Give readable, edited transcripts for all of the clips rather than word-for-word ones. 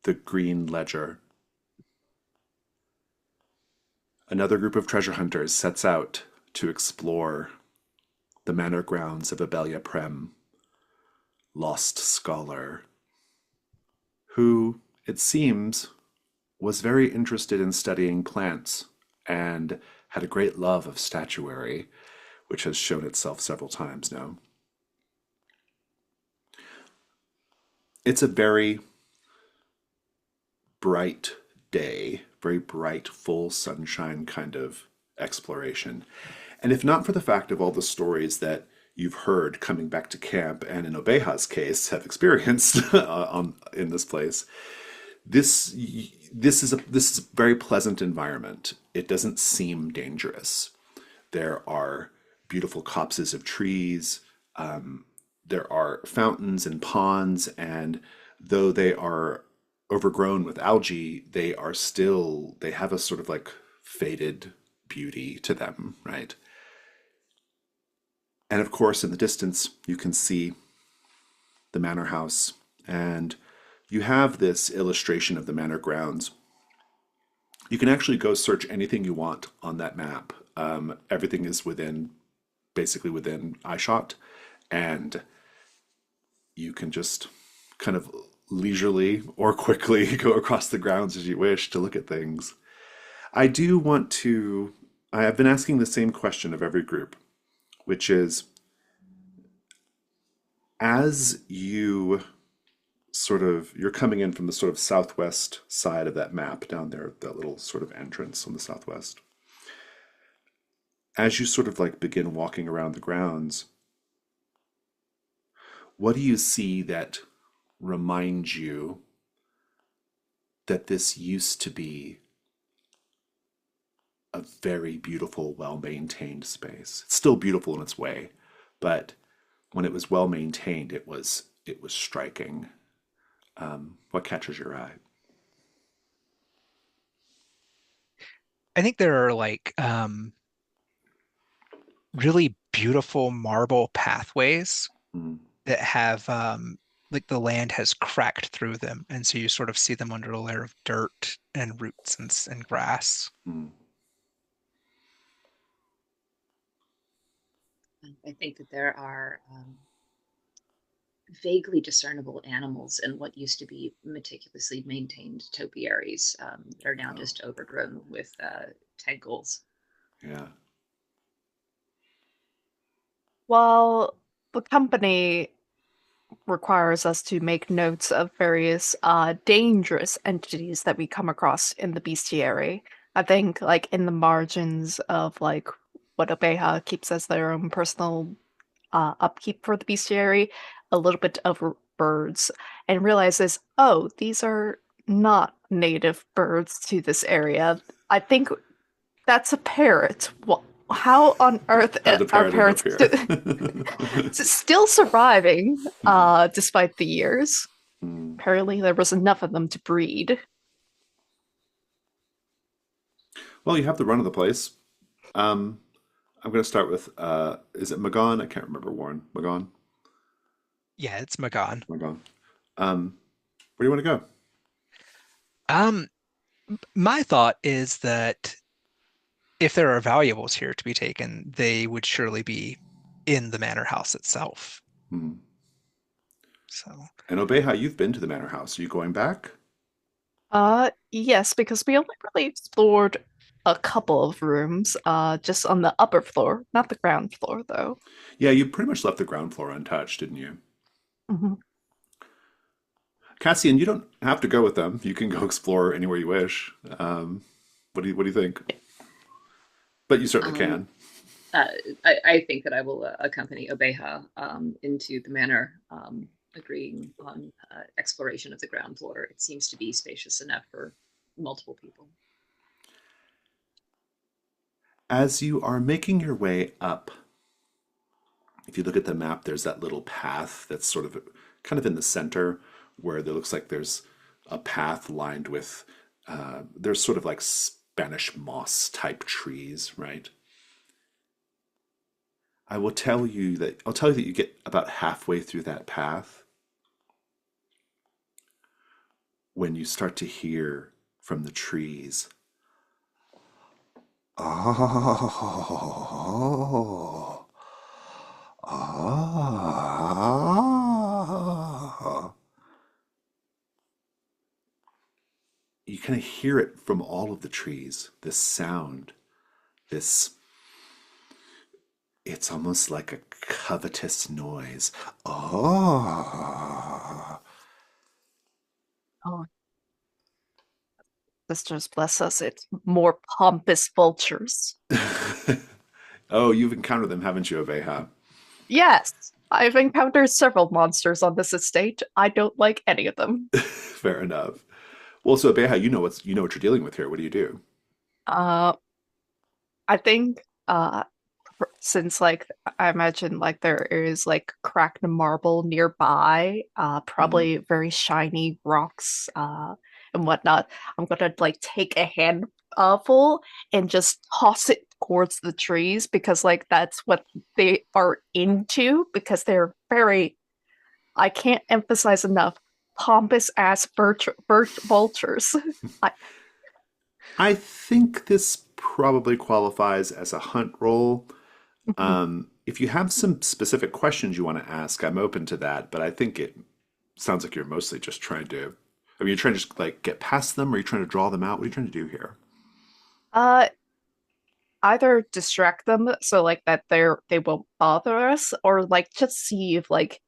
the Green Ledger. Another group of treasure hunters sets out to explore the manor grounds of Abelia Prem, lost scholar, who, it seems, was very interested in studying plants and had a great love of statuary, which has shown itself several times now. It's a very bright day, very bright, full sunshine kind of exploration. And if not for the fact of all the stories that you've heard coming back to camp and in Obeha's case have experienced in this place, this this is a very pleasant environment. It doesn't seem dangerous. There are beautiful copses of trees. There are fountains and ponds, and though they are overgrown with algae, they have a sort of like faded beauty to them, right? And of course, in the distance, you can see the manor house, and you have this illustration of the manor grounds. You can actually go search anything you want on that map. Everything is basically within eyeshot, and you can just kind of leisurely or quickly go across the grounds as you wish to look at things. I do want to, I have been asking the same question of every group, which is as you're coming in from the sort of southwest side of that map down there, that little sort of entrance on the southwest, as you sort of like begin walking around the grounds, what do you see that reminds you that this used to be a very beautiful, well-maintained space? It's still beautiful in its way, but when it was well maintained, it was striking. What catches your eye? I think there are like really beautiful marble pathways Mm, that have like the land has cracked through them, and so you sort of see them under a layer of dirt and roots and grass. mm. I think that there are vaguely discernible animals in what used to be meticulously maintained topiaries that are now Oh, just overgrown with tangles. yeah. Well, the company requires us to make notes of various dangerous entities that we come across in the bestiary. I think like in the margins of like what Obeha keeps as their own personal upkeep for the bestiary, a little bit of birds, and realizes, oh, these are not native birds to this area. I think that's a parrot. How on earth How the are parrot end up parrots here? still surviving Mhm. despite the years? Mm. Apparently, there was enough of them to breed. Well, you have the run of the place. Um, I'm going to start with, is it Magon? I can't remember, Warren. Magon? Yeah, it's Magan. Magon. Where do you want to go? Um, my thought is that if there are valuables here to be taken, they would surely be in the manor house itself. Hmm. So, And Obeha, you've been to the manor house. Are you going back? Yes, because we only really explored a couple of rooms, just on the upper floor, not the ground floor, though. Yeah, you pretty much left the ground floor untouched, didn't you? Mhm. Cassian, you don't have to go with them. You can go explore anywhere you wish. What do you think? But you certainly Um, can. uh, I think that I will accompany Obeha into the manor, agreeing on exploration of the ground floor. It seems to be spacious enough for multiple people. As you are making your way up, if you look at the map, there's that little path that's sort of kind of in the center where there looks like there's a path lined with, there's sort of like Spanish moss type trees, right? I'll tell you that you get about halfway through that path, when you start to hear from the trees, oh, ah. You kind of hear it from all of the trees, this sound, this, it's almost like a covetous noise. Oh. Oh, sisters bless us, it's more pompous vultures. Oh, you've encountered them, haven't you, Aveha? Yes, I've encountered several monsters on this estate. I don't like any of them. Fair enough. Well, so Abeha, you know what you're dealing with here. What do you do? Uh, I think since like I imagine like there is like cracked marble nearby, Mhm. probably very shiny rocks and whatnot. I'm gonna like take a handful and just toss it towards the trees because like that's what they are into because they're very, I can't emphasize enough, pompous ass vultures. I, I think this probably qualifies as a hunt roll. If you have some specific questions you want to ask, I'm open to that, but I think it sounds like you're mostly just trying to, I mean, you're trying to just like get past them, or you're trying to draw them out. What are you trying to do here? uh, either distract them so like that they won't bother us, or like just see if like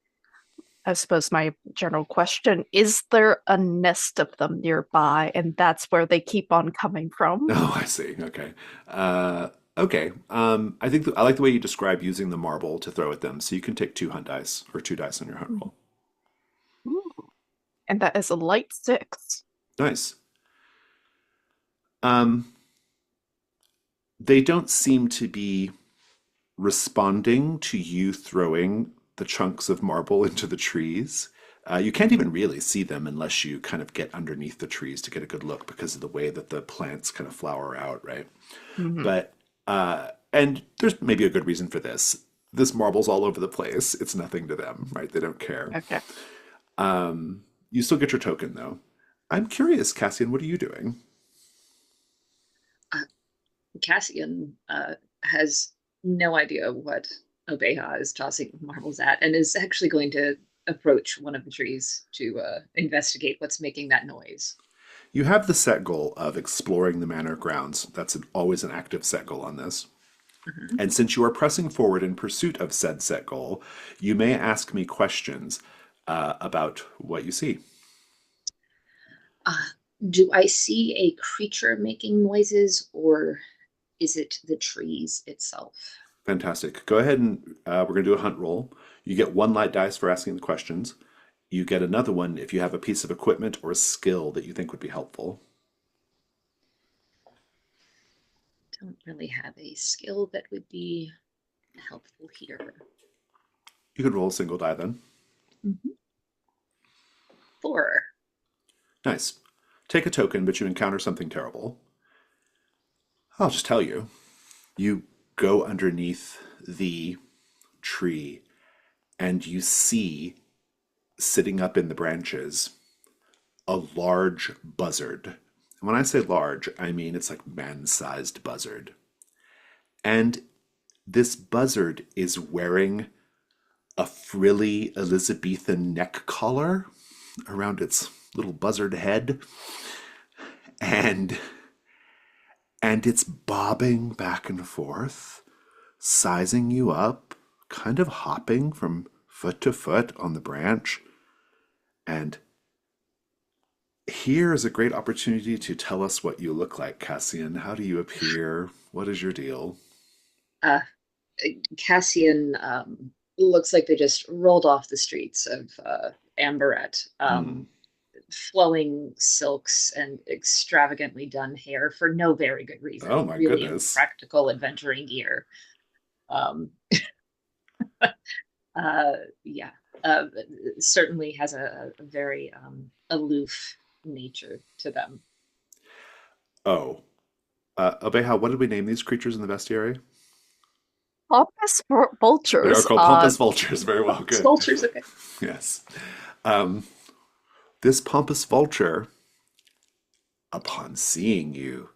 I suppose my general question is there a nest of them nearby, and that's where they keep on coming from. Oh, I see. Okay. Okay. I think I like the way you describe using the marble to throw at them. So you can take two hunt dice or two dice on your hunt roll. Ooh, and that is a light 6. Nice. Um, they don't seem to be responding to you throwing the chunks of marble into the trees. You can't even really see them unless you kind of get underneath the trees to get a good look because of the way that the plants kind of flower out, right? Mm-hmm. But and there's maybe a good reason for this. This marble's all over the place. It's nothing to them, right? They don't care. Okay. You still get your token though. I'm curious, Cassian, what are you doing? Uh, Cassian has no idea what Obeha is tossing marbles at and is actually going to approach one of the trees to investigate what's making that noise. You have the set goal of exploring the manor grounds. That's always an active set goal on this. Mhm. And since you are pressing forward in pursuit of said set goal, you may ask me questions about what you see. Uh, do I see a creature making noises, or is it the trees itself? Fantastic. Go ahead and we're going to do a hunt roll. You get one light dice for asking the questions. You get another one if you have a piece of equipment or a skill that you think would be helpful. Don't really have a skill that would be helpful here. You could roll a single die then. Mm-hmm. 4. Nice. Take a token, but you encounter something terrible. I'll just tell you. You go underneath the tree and you see sitting up in the branches a large buzzard. And when I say large, I mean it's like man-sized buzzard. And this buzzard is wearing a frilly Elizabethan neck collar around its little buzzard head. And it's bobbing back and forth, sizing you up, kind of hopping from foot to foot on the branch. And here is a great opportunity to tell us what you look like, Cassian. How do you appear? What is your deal? Uh, Cassian looks like they just rolled off the streets of Amberette. Hmm. Flowing silks and extravagantly done hair for no very good reason. Oh my Really goodness. practical adventuring gear. Um, yeah, uh, certainly has a very aloof nature to them. Oh. Obeha, what did we name these creatures in the bestiary? Pompous They are vultures. called pompous vultures. Very well, good. Vultures, okay. Yes. Um, this pompous vulture Upon seeing you,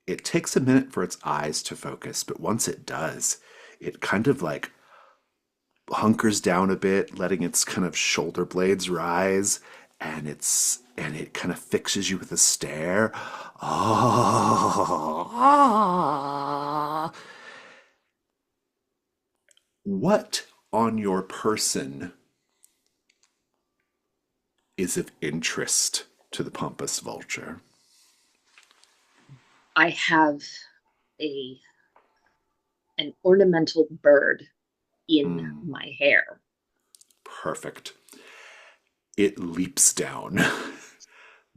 it takes a minute for its eyes to focus, but once it does, it kind of like hunkers down a bit, letting its kind of shoulder blades rise, and it kind of fixes you with a stare. Ah. What on your person is of interest to the pompous vulture? I have an ornamental bird in my hair. Perfect. It leaps down.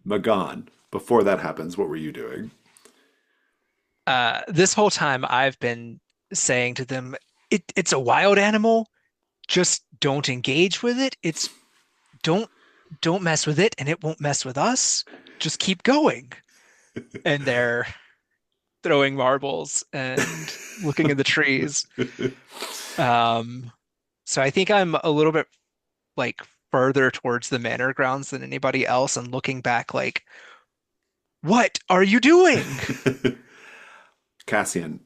Magan, before that happens, what were you doing? This whole time I've been saying to them, it's a wild animal. Just don't engage with it. Don't don't mess with it, and it won't mess with us. Just keep going. And they're throwing marbles and looking in the trees. Um, so I think I'm a little bit like further towards the manor grounds than anybody else and looking back like, what are you doing? Cassian,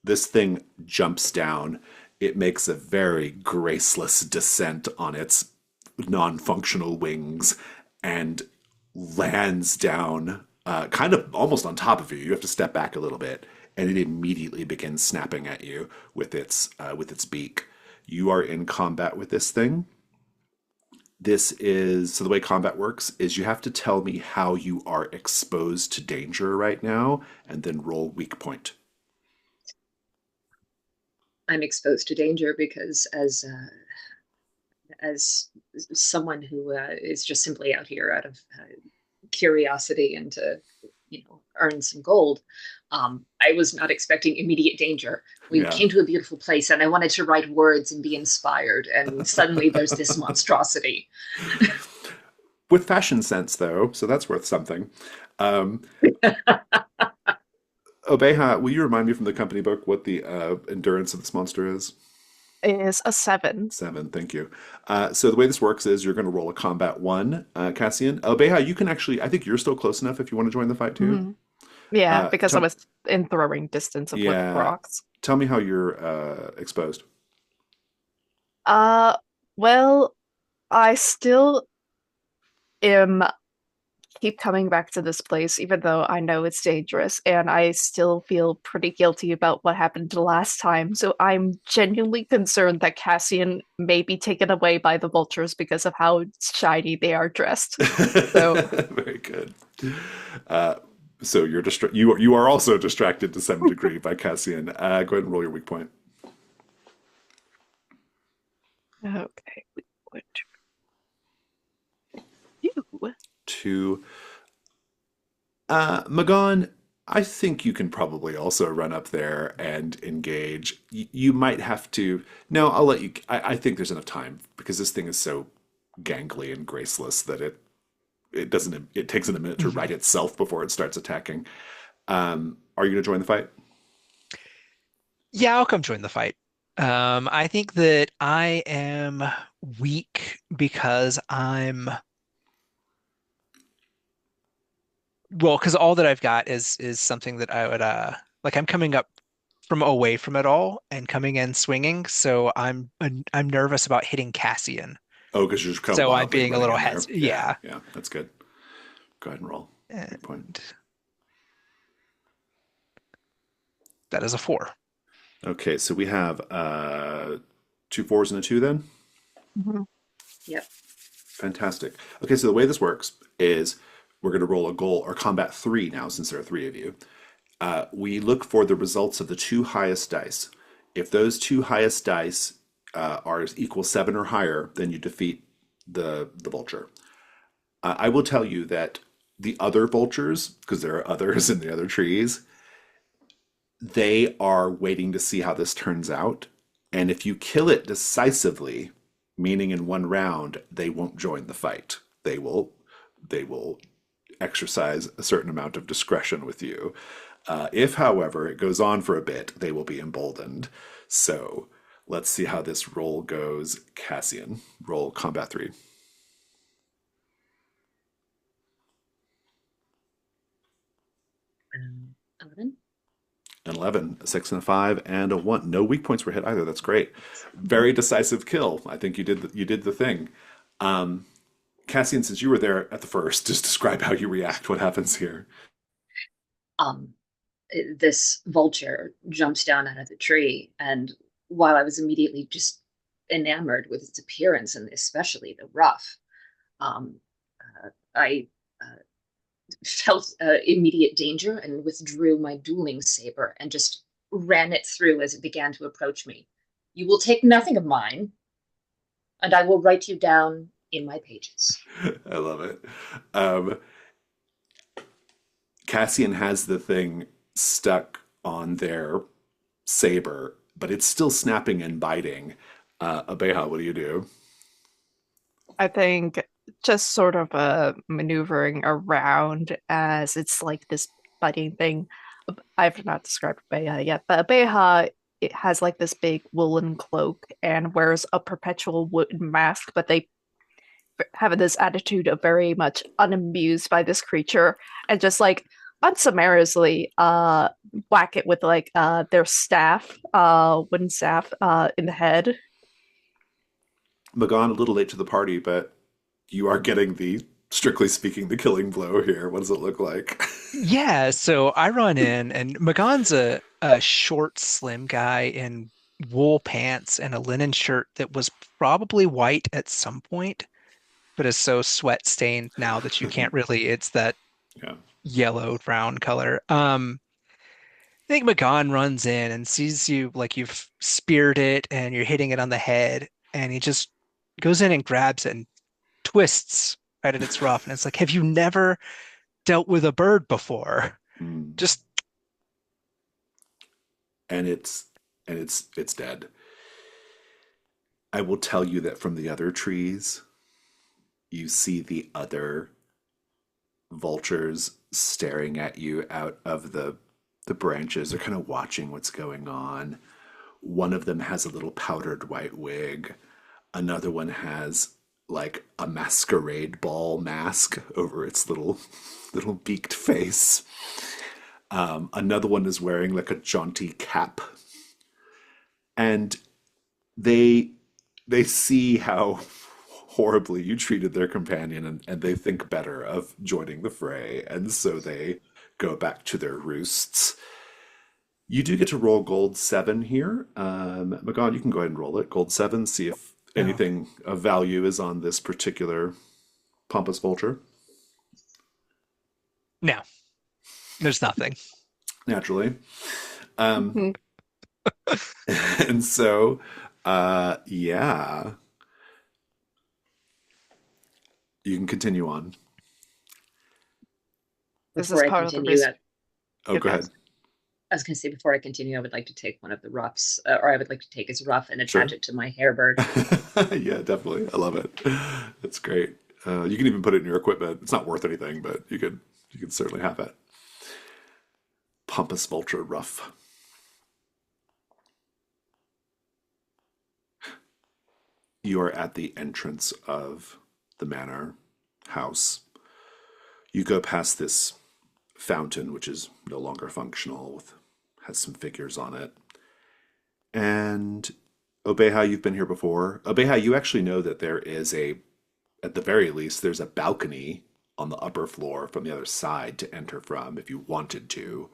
this thing jumps down. It makes a very graceless descent on its non-functional wings and lands down kind of almost on top of you. You have to step back a little bit, and it immediately begins snapping at you with its beak. You are in combat with this thing. This is so the way combat works is you have to tell me how you are exposed to danger right now, and then roll weak point. I'm exposed to danger because as someone who is just simply out here out of curiosity and to earn some gold, I was not expecting immediate danger. We Yeah. came to a beautiful place and I wanted to write words and be inspired, and suddenly there's this monstrosity. With fashion sense, though, so that's worth something. Um, Obeha, will you remind me from the company book what the endurance of this monster is? Is a 7. 7, thank you. So the way this works is you're going to roll a combat 1, Cassian. Obeha, you can actually, I think you're still close enough if you want to join the fight too. Mhm. Yeah, because I tell- was in throwing distance of with Yeah. rocks. Tell me how you're exposed. Well, I still am keep coming back to this place, even though I know it's dangerous, and I still feel pretty guilty about what happened the last time. So I'm genuinely concerned that Cassian may be taken away by the vultures because of how shiny they are dressed. So Very good. So you are also distracted to some degree by Cassian. Go ahead and roll your weak point. okay, what you? 2. Magan, I think you can probably also run up there and engage. You might have to. No, I'll let you. I think there's enough time because this thing is so gangly and graceless that it doesn't. It takes it a minute to right itself before it starts attacking. Are you going to join the fight? Yeah, I'll come join the fight. I think that I am weak because because all that I've got is something that I would like I'm coming up from away from it all and coming in swinging, so I'm nervous about hitting Cassian. Oh, because you're just kind of So I'm wildly being a running little in there. yeah. Yeah, that's good. Go ahead and roll. Weak point. And that is a 4. Okay, so we have 2 4s and a 2 then? Mhm. Yep. Fantastic. Okay, so the way this works is we're going to roll a goal or combat 3 now, since there are 3 of you. We look for the results of the 2 highest dice. If those 2 highest dice are equal 7 or higher, then you defeat the vulture. I will tell you that the other vultures, because there are others in the other trees, they are waiting to see how this turns out. And if you kill it decisively, meaning in one round, they won't join the fight. They will exercise a certain amount of discretion with you. If, however, it goes on for a bit, they will be emboldened. So let's see how this roll goes. Cassian, roll combat 3. 11. An 11, a 6, and a 5, and a 1. No weak points were hit either. That's great. Very decisive kill. I think you did the thing. Um, Cassian, since you were there at the first, just describe how you react. What happens here? Um, this vulture jumps down out of the tree, and while I was immediately just enamored with its appearance and especially the ruff, um, I felt immediate danger and withdrew my dueling saber and just ran it through as it began to approach me. You will take nothing of mine, and I will write you down in my pages. I love it. Um, Cassian has the thing stuck on their saber, but it's still snapping and biting. Abeha, what do you do? I think just sort of maneuvering around as it's like this biting thing. I've not described Abeha yet, but Abeha it has like this big woolen cloak and wears a perpetual wooden mask, but they have this attitude of very much unamused by this creature and just like unsummariously whack it with like their staff, wooden staff in the head. Magan, a little late to the party, but you are getting the, strictly speaking, the killing blow here. What does it look like? Yeah, so I run in, and Magan's a short, slim guy in wool pants and a linen shirt that was probably white at some point, but is so sweat stained now that you can't really, it's that Yeah. yellow brown color. I think Magan runs in and sees you like you've speared it and you're hitting it on the head, and he just goes in and grabs it and twists right at its ruff. And it's like, have you never dealt with a bird before? Mm. Just And it's dead. I will tell you that from the other trees, you see the other vultures staring at you out of the branches. They're kind of watching what's going on. One of them has a little powdered white wig. Another one has like a masquerade ball mask over its little beaked face. Another one is wearing like a jaunty cap, and they they see how horribly you treated their companion, and they think better of joining the fray, and so they go back to their roosts. You do get to roll gold 7 here. Magan, you can go ahead and roll it. Gold 7, see if oh, anything of value is on this particular pompous vulture. no, there's nothing. Naturally. Um, Mhm. and so, yeah, you can continue on. This is Before I part of the continue, risk. Oh, go Okay. ahead. I was going to say, before I continue, I would like to take one of the ruffs, or I would like to take his ruff and attach Sure. it to my hairbird. Yeah, definitely. I love it. That's great. You can even put it in your equipment. It's not worth anything, but you could certainly have it. Pompous vulture ruff. You are at the entrance of the manor house. You go past this fountain, which is no longer functional, with has some figures on it. And Obeha, you've been here before. Obeha, you actually know that there is at the very least, there's a balcony on the upper floor from the other side to enter from if you wanted to.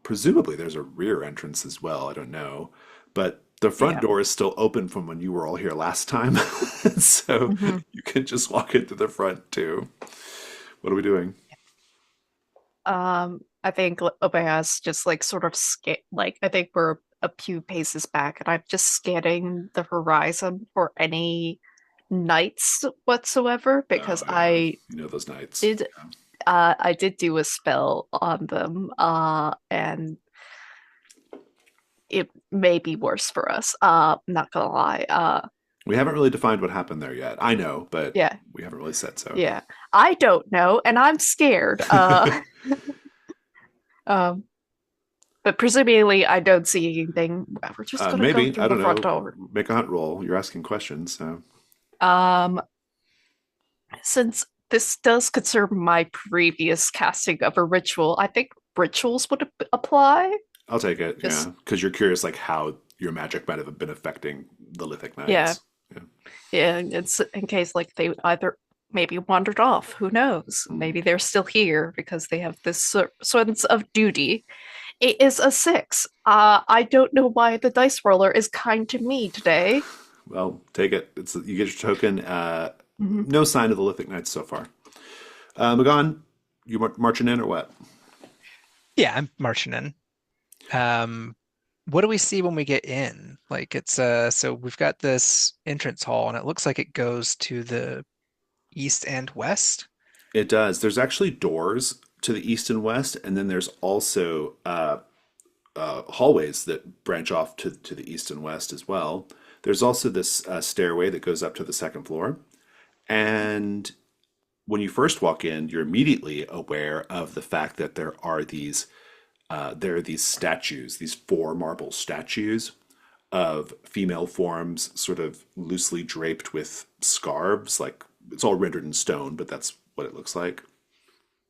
Presumably, there's a rear entrance as well. I don't know. But the front Yeah. door is still open from when you were all here last time. So hmm you can just walk into the front too. What are we doing? I think Obeya's just like sort of like I think we're a few paces back, and I'm just scanning the horizon for any knights whatsoever because Oh, yeah. You know those nights. did I did do a spell on them, and it may be worse for us. Not gonna lie. We haven't really defined what happened there yet. I know, but Yeah, we haven't really said so. yeah. I don't know, and I'm scared. Um, but presumably I don't see anything. We're just gonna go Maybe, through I the don't front know. door. Make a hunt roll. You're asking questions, so. Um, since this does concern my previous casting of a ritual, I think rituals would apply. I'll take it, Just yeah, because you're curious like how your magic might have been affecting the Lithic yeah, Knights. Yeah. yeah. It's in case like they either maybe wandered off. Who knows? Mm. Maybe they're still here because they have this sense of duty. It is a 6. I don't know why the dice roller is kind to me today. Well, take it. It's you get your token. Mhm. No sign of the Lithic Knights so far. Magan, you marching in or what? Yeah, I'm marching in. What do we see when we get in? Like it's so we've got this entrance hall and it looks like it goes to the east and west. It does. There's actually doors to the east and west, and then there's also hallways that branch off to the east and west as well. There's also this stairway that goes up to the second floor. And when you first walk in, you're immediately aware of the fact that there are these statues, these four marble statues of female forms, sort of loosely draped with scarves. Like it's all rendered in stone, but that's what it looks like.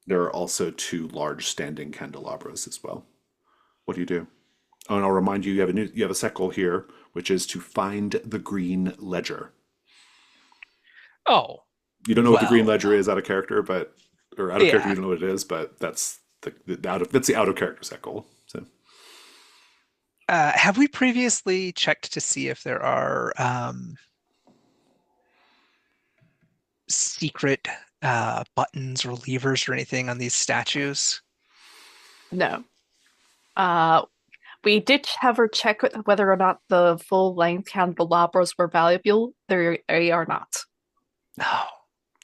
There are also two large standing candelabras as well. What do you do? Oh, and I'll remind you, you have a set goal here, which is to find the green ledger. Oh, You don't know what the green well, ledger is out of character, but or out of character, you yeah. don't know what it is, but that's the out of character set goal. So Have we previously checked to see if there are secret buttons or levers or anything on these statues? No. Uh, we did have her check whether or not the full-length candelabras were valuable. They are not. No.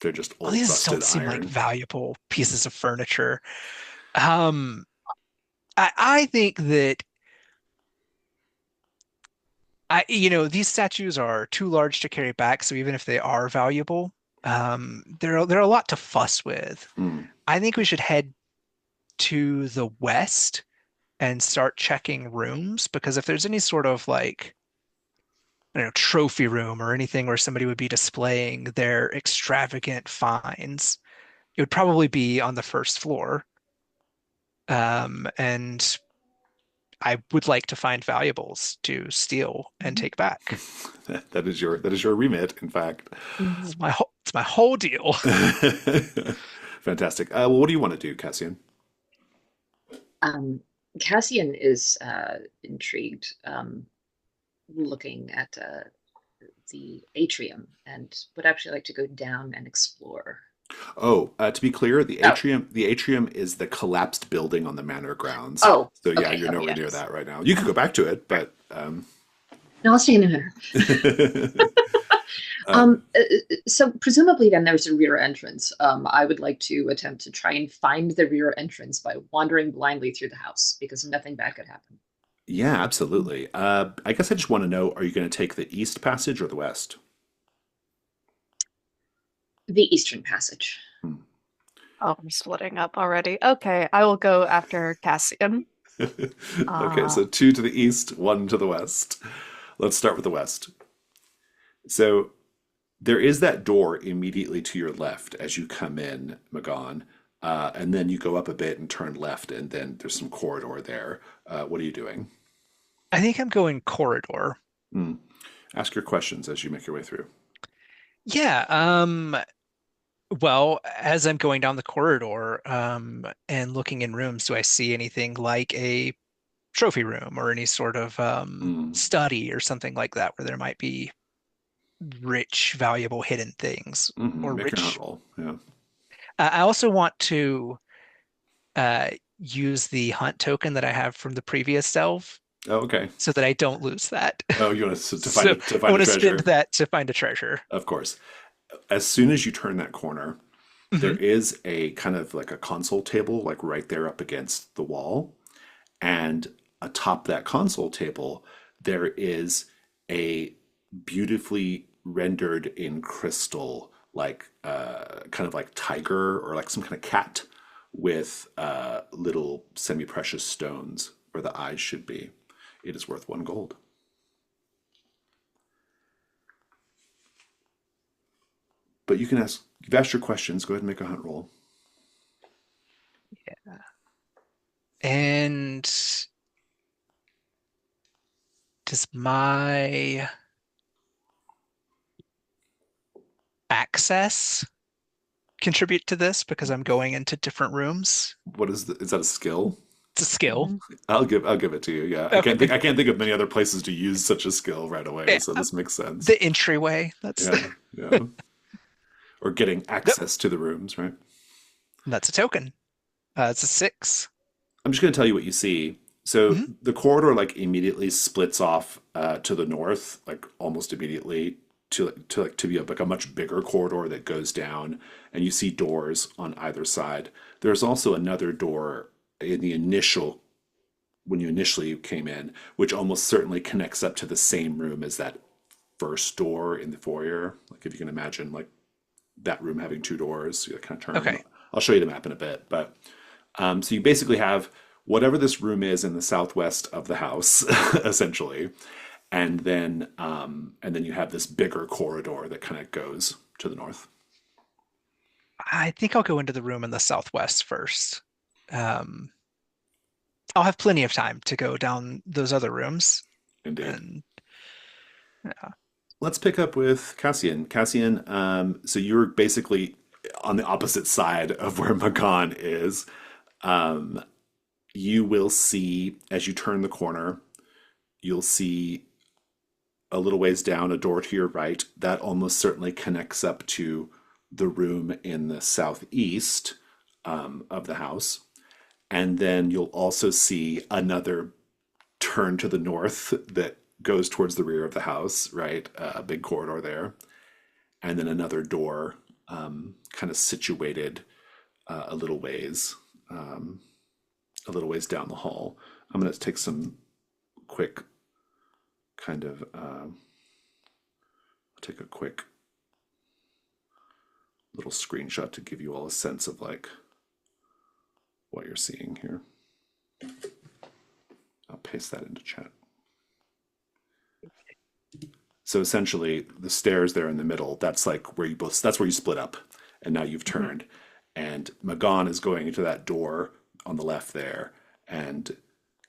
they're just Well, old these don't rusted seem like iron. valuable pieces of furniture. Um, I think that these statues are too large to carry back, so even if they are valuable, they're a lot to fuss with. Hmm. I think we should head to the west and start checking rooms because if there's any sort of like, I don't know, trophy room or anything where somebody would be displaying their extravagant finds, it would probably be on the first floor. And I would like to find valuables to steal and take back. That is your remit, in fact. This is my whole deal. Fantastic. Well, what do you want to do, Cassian? Um, Cassian is intrigued, looking at the atrium, and would actually like to go down and explore. Oh, to be clear, the Oh, atrium the atrium is the collapsed building on the manor grounds. oh, So yeah, okay. you're Oh, nowhere near yes. that right now. You could go back to it, but No, I'll stay in the manor. uh, So presumably then there's a rear entrance. I would like to attempt to try and find the rear entrance by wandering blindly through the house because nothing bad could happen. yeah, absolutely. I guess I just want to know, are you going to take the east passage or the west? The Eastern Passage. Hmm. Oh, I'm splitting up already. Okay, I will go after Cassian. Okay, Uh, so two to the east, one to the west. Let's start with the west. So there is that door immediately to your left as you come in, Magon, and then you go up a bit and turn left, and then there's some corridor there. What are you doing? I think I'm going corridor. Hmm. Ask your questions as you make your way through. Yeah, well, as I'm going down the corridor, and looking in rooms, do I see anything like a trophy room or any sort of Hmm. study or something like that where there might be rich, valuable hidden things Make your hunt roll. Yeah. I also want to use the hunt token that I have from the previous delve Oh, okay. so that I don't lose that. Oh, you want to find So to I find a want to spend treasure? that to find a treasure. Of course. As soon as you turn that corner, there Hmm. is a kind of like a console table, like right there up against the wall. And atop that console table, there is a beautifully rendered in crystal, like kind of like tiger or like some kind of cat with little semi precious stones where the eyes should be. It is worth 1 gold. But you've asked your questions. Go ahead and make a hunt roll. Yeah. And does my access contribute to this because I'm going into different rooms? Is that a skill? It's a skill. Mhm. I'll give it to you. Yeah, Okay. I can't think of many other places to use such a skill right away, Yeah, so this makes sense. the entryway. That's Yeah, yeah. Or getting nope. access to the rooms, right? That's a token. It's a 6. I'm just going to tell you what you see. So Mhm. the corridor like immediately splits off to the north, like almost immediately to be like a much bigger corridor that goes down, and you see doors on either side. There's also another door in the initial when you initially came in, which almost certainly connects up to the same room as that first door in the foyer. Like if you can imagine, like that room having two doors, you kind of turn. Okay. I'll show you the map in a bit, but so you basically have whatever this room is in the southwest of the house, essentially, and then you have this bigger corridor that kind of goes to the north. I think I'll go into the room in the southwest first. Um, I'll have plenty of time to go down those other rooms. Indeed. And yeah. Let's pick up with Cassian. Cassian, so you're basically on the opposite side of where Magan is. Um, you will see as you turn the corner, you'll see a little ways down a door to your right that almost certainly connects up to the room in the southeast of the house. And then you'll also see another turn to the north that goes towards the rear of the house, right? A big corridor there. And then another door kind of situated a little ways, a little ways down the hall. I'm going to take some quick kind of, take a quick little screenshot to give you all a sense of like what you're seeing here. I'll paste that into chat. So essentially, the stairs there in the middle, that's like where you both, that's where you split up. And now you've turned. And Magan is going into that door on the left there. And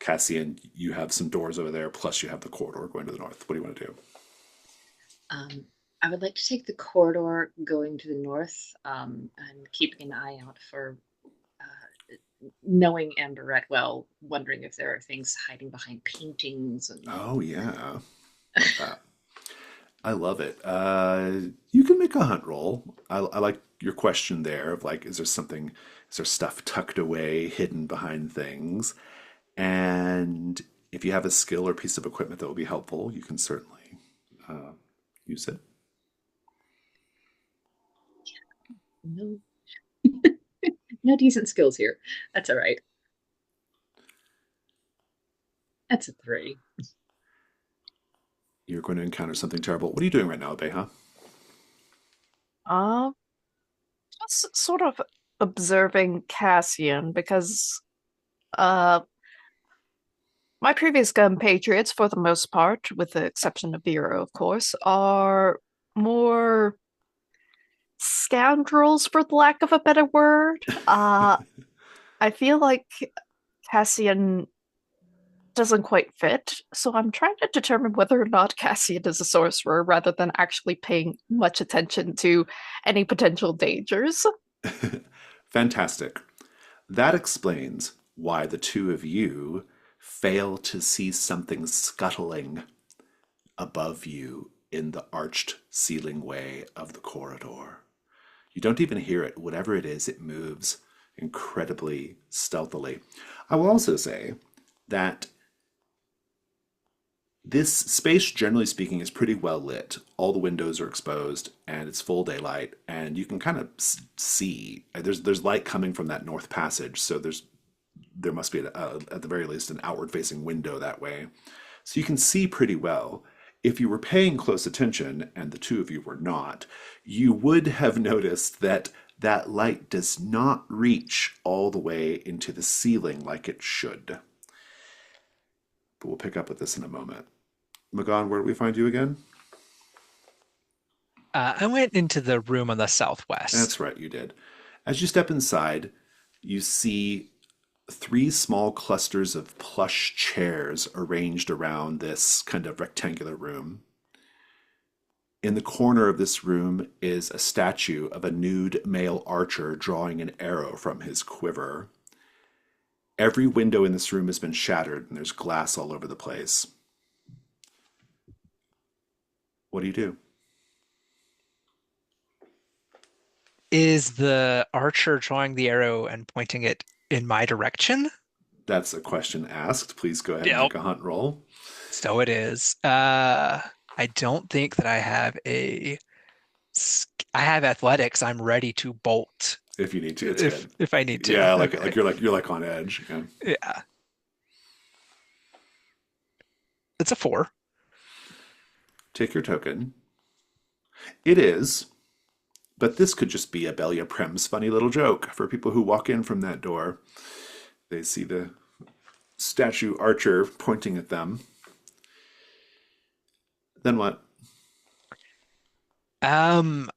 Cassian, you have some doors over there, plus you have the corridor going to the north. What do you want to do? I would like to take the corridor going to the north and keeping an eye out for knowing Amberette well, wondering if there are things hiding behind paintings and Oh, yeah. Love that. I love it. You can make a hunt roll. I like your question there of like, is there stuff tucked away, hidden behind things? And if you have a skill or piece of equipment that will be helpful, you can certainly use it. no no decent skills here. That's all right. That's a 3. You're going to encounter something terrible. What are you doing right now, Beha? Uh, just sort of observing Cassian because uh my previous compatriots, for the most part, with the exception of Vero, of course, are more scoundrels, for the lack of a better word. I feel like Cassian doesn't quite fit, so I'm trying to determine whether or not Cassian is a sorcerer rather than actually paying much attention to any potential dangers. Fantastic. That explains why the two of you fail to see something scuttling above you in the arched ceiling way of the corridor. You don't even hear it. Whatever it is, it moves incredibly stealthily. I will also say that this space, generally speaking, is pretty well lit. All the windows are exposed, and it's full daylight, and you can kind of see. There's light coming from that north passage, so there must be at the very least an outward-facing window that way, so you can see pretty well. If you were paying close attention, and the two of you were not, you would have noticed that that light does not reach all the way into the ceiling like it should. But we'll pick up with this in a moment. Magan, where do we find you again? I went into the room on the southwest. That's right, you did. As you step inside, you see three small clusters of plush chairs arranged around this kind of rectangular room. In the corner of this room is a statue of a nude male archer drawing an arrow from his quiver. Every window in this room has been shattered and there's glass all over the place. What do you do? Is the archer drawing the arrow and pointing it in my direction? That's a question asked. Please go ahead and Yep. make a hunt roll. So it is. I don't think that I have athletics. I'm ready to bolt If you need to, it's if good. if I need to. Yeah, Okay. you're like on edge. Yeah. Yeah. It's a 4. Take your token. It is, but this could just be Abelia Prem's funny little joke for people who walk in from that door. They see the statue archer pointing at them. Then what? Um,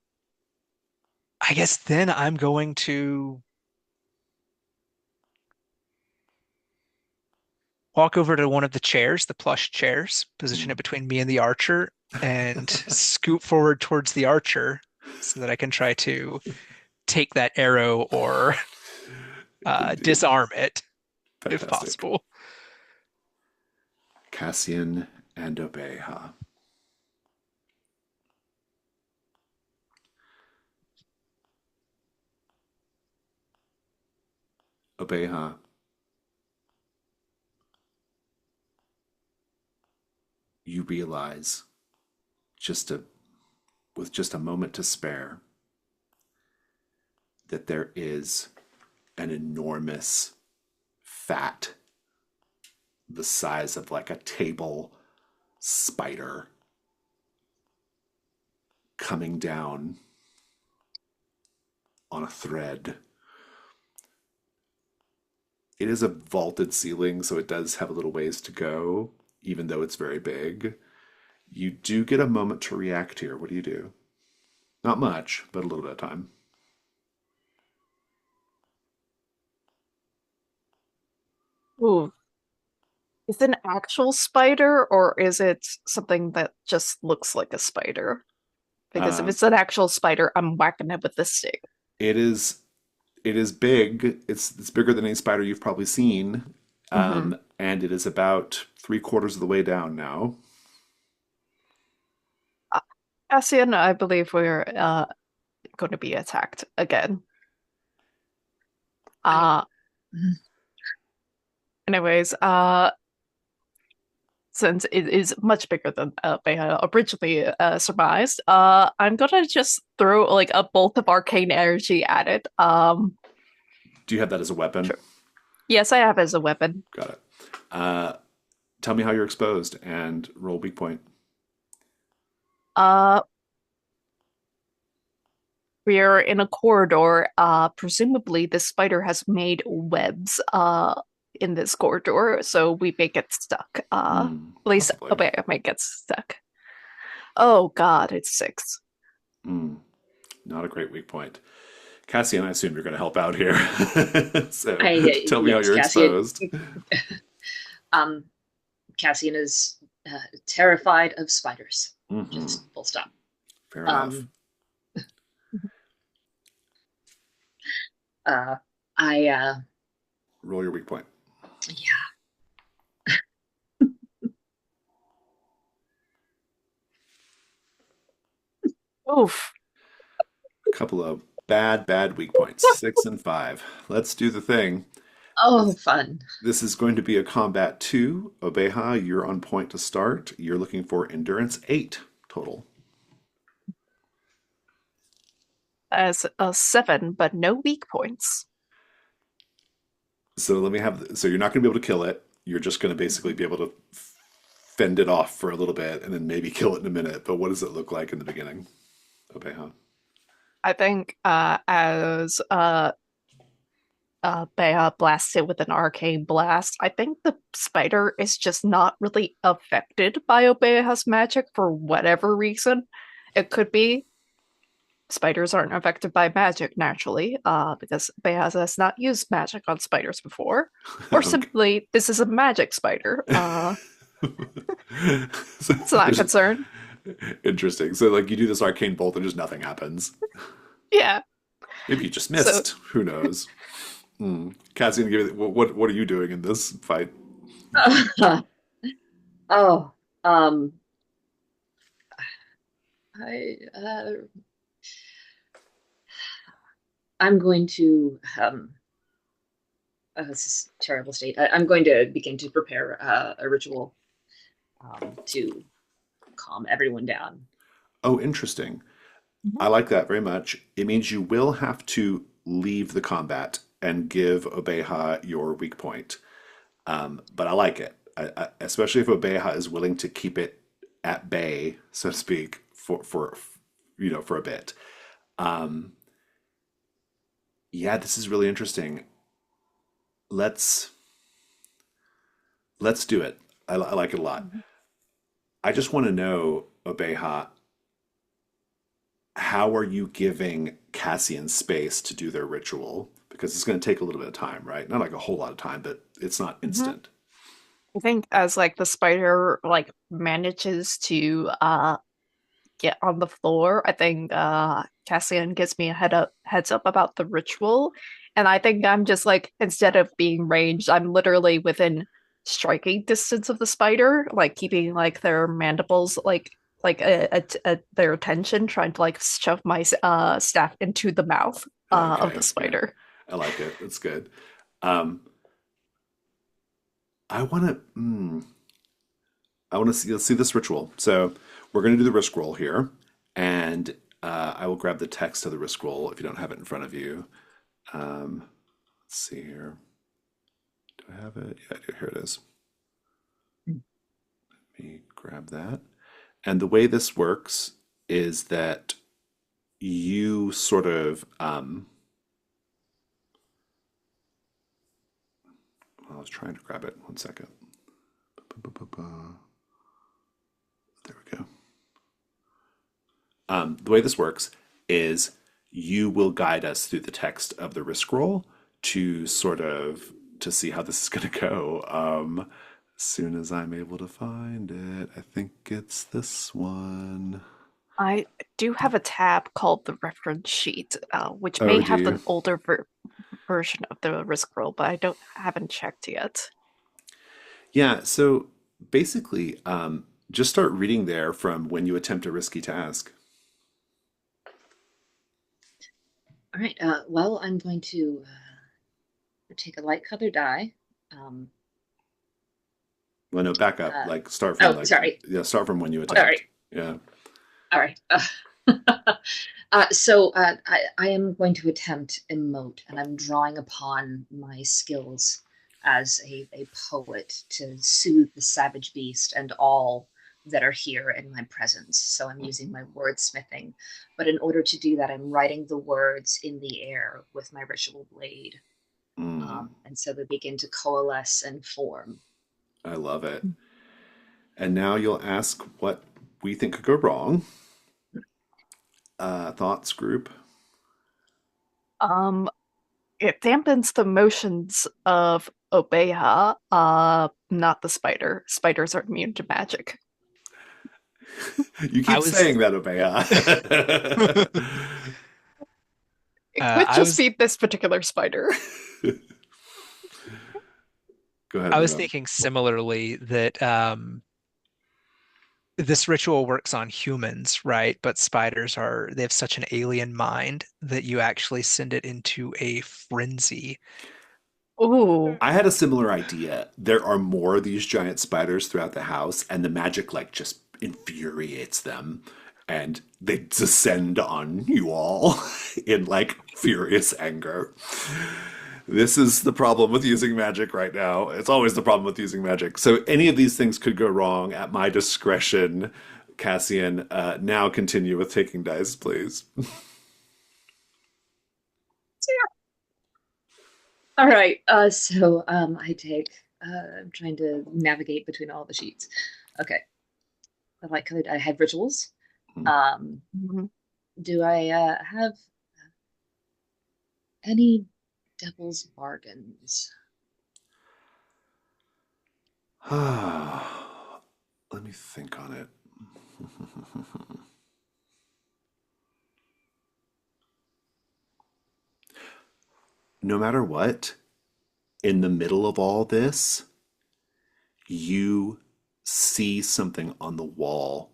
I guess then I'm going to walk over to one of the chairs, the plush chairs, position it between me and the archer, and scoot forward towards the archer so that I can try to take that arrow or Indeed. disarm it if Fantastic. possible. Cassian and Obeha. Obeha. You realize, with just a moment to spare, that there is an enormous, fat, the size of like a table spider coming down on a thread. It is a vaulted ceiling, so it does have a little ways to go, even though it's very big. You do get a moment to react here. What do you do? Not much, but a little bit of time. Ooh. Is it an actual spider or is it something that just looks like a spider? Because if Uh, it's an actual spider, I'm whacking it with this stick. it is it is big. It's bigger than any spider you've probably seen, Hmm. and it is about three-quarters of the way down now. Cassian, I believe we're going to be attacked again. I- Uh, anyways, since it is much bigger than they had originally surmised, I'm gonna just throw like a bolt of arcane energy at it. Do you have that as a weapon? Sure. Yes, I have as a weapon. Got it. Uh, Tell me how you're exposed and roll weak point. Uh, we're in a corridor. Presumably the spider has made webs in this corridor, so we may get stuck. At least Possibly. Obey might get stuck. Oh God, it's 6. Not a great weak point. Cassian, I assume you're going to help out here. So tell me how yes, you're Cassian. exposed. Cassian is terrified of spiders. Mhm. Just full stop. Fair enough. I Roll your weak point. yeah. Oof. A couple of bad weak points. 6 and 5. Let's do the thing. Oh, fun. This is going to be a combat 2. Obeha, you're on point to start. You're looking for endurance 8 total. As a 7, but no weak points. So so you're not going to be able to kill it. You're just going to basically be able to fend it off for a little bit and then maybe kill it in a minute. But what does it look like in the beginning? Obeha. I think as Bea blasts it with an arcane blast, I think the spider is just not really affected by Obea's magic for whatever reason. It could be spiders aren't affected by magic naturally, because Beaz has not used magic on spiders before, or Okay. simply this is a magic spider. So It's not a there's concern. interesting. So like you do this arcane bolt and just nothing happens. Yeah. Maybe you just So missed. Who knows? Hmm. Cassian, give it, what are you doing in this fight? Oh, um, I I'm going to this is a terrible state. I'm going to begin to prepare a ritual to calm everyone down. Oh, interesting. Mhm. I like that very much. It means you will have to leave the combat and give Obeha your weak point. But I like it, especially if Obeha is willing to keep it at bay, so to speak, for for a bit. Um, yeah, this is really interesting. Let's let's do it. I like it a lot. Mhm. I just want to know, Obeha, how are you giving Cassian space to do their ritual? Because it's going to take a little bit of time, right? Not like a whole lot of time, but it's not Mhm. instant. I think as like the spider like manages to get on the floor, I think Cassian gives me a heads up about the ritual. And I think I'm just like instead of being ranged, I'm literally within striking distance of the spider, like keeping like their mandibles like their attention, trying to like shove my staff into the mouth of the Okay, yeah, spider. I like it. It's good. Um, I want to. I want to see. Let's see this ritual. So we're going to do the risk roll here, and I will grab the text of the risk roll if you don't have it in front of you. Let's see here. Do I have it? Yeah, I do. Here it is. Let me grab that. And the way this works is that you sort of. I was trying to grab it. One second. There we go. The way this works is you will guide us through the text of the risk roll to sort of to see how this is going to go. As soon as I'm able to find it, I think it's this one. I do have a tab called the reference sheet, which may Oh, do have you? an older version of the risk roll, but haven't checked yet. Yeah. So basically, just start reading there from when you attempt a risky task. All right. Well, I'm going to take a light colored die. Um, Well, no, back up. uh, Like start from oh, like sorry. yeah, start from when you Sorry. attempt. Yeah. All right. I am going to attempt emote, and I'm drawing upon my skills as a poet to soothe the savage beast and all that are here in my presence. So I'm using my wordsmithing. But in order to do that, I'm writing the words in the air with my ritual blade. Mm, And so they begin to coalesce and form. I love it. And now you'll ask what we think could go wrong. Thoughts group. Um, it dampens the motions of Obeya, not the spider. Spiders are immune to magic. You I keep was saying that, Obeya. It could I just was be this particular spider. Go ahead, I was Obeya. thinking similarly that this ritual works on humans, right? But spiders they have such an alien mind that you actually send it into a frenzy. Ooh, I had a similar idea. There are more of these giant spiders throughout the house, and the magic like just infuriates them, and they descend on you all in like furious anger. This is the problem with using magic right now. It's always the problem with using magic. So any of these things could go wrong at my discretion. Cassian, now continue with taking dice, please. All right. I take. I'm trying to navigate between all the sheets. Okay. I like colored. I had rituals. Um, mhm. Do I have any devil's bargains? Let me think on it. No matter what, in the middle of all this, you see something on the wall,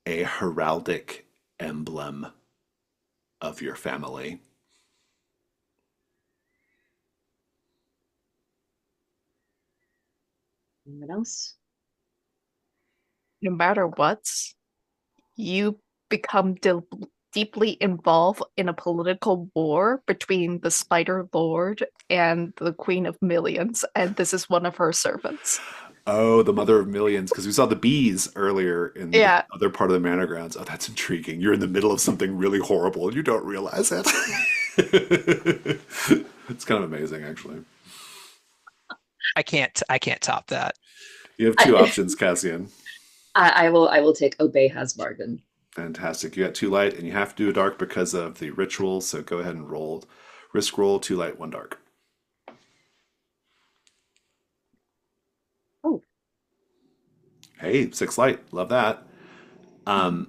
a heraldic emblem of your family. Anyone else? No matter what, you become deeply involved in a political war between the Spider Lord and the Queen of Millions, and this is one of her servants. Oh, the mother of millions, because we saw the bees earlier in the Yeah, other part of the manor grounds. Oh, that's intriguing. You're in the middle of something really horrible and you don't realize it. It's kind of amazing, actually. I can't top that. You have two I, options, Cassian. I will take Obeha's bargain. Fantastic. You got two light, and you have to do a dark because of the ritual. So go ahead and roll. Risk roll, two light, one dark. Oh, Hey, six light. Love that. Um,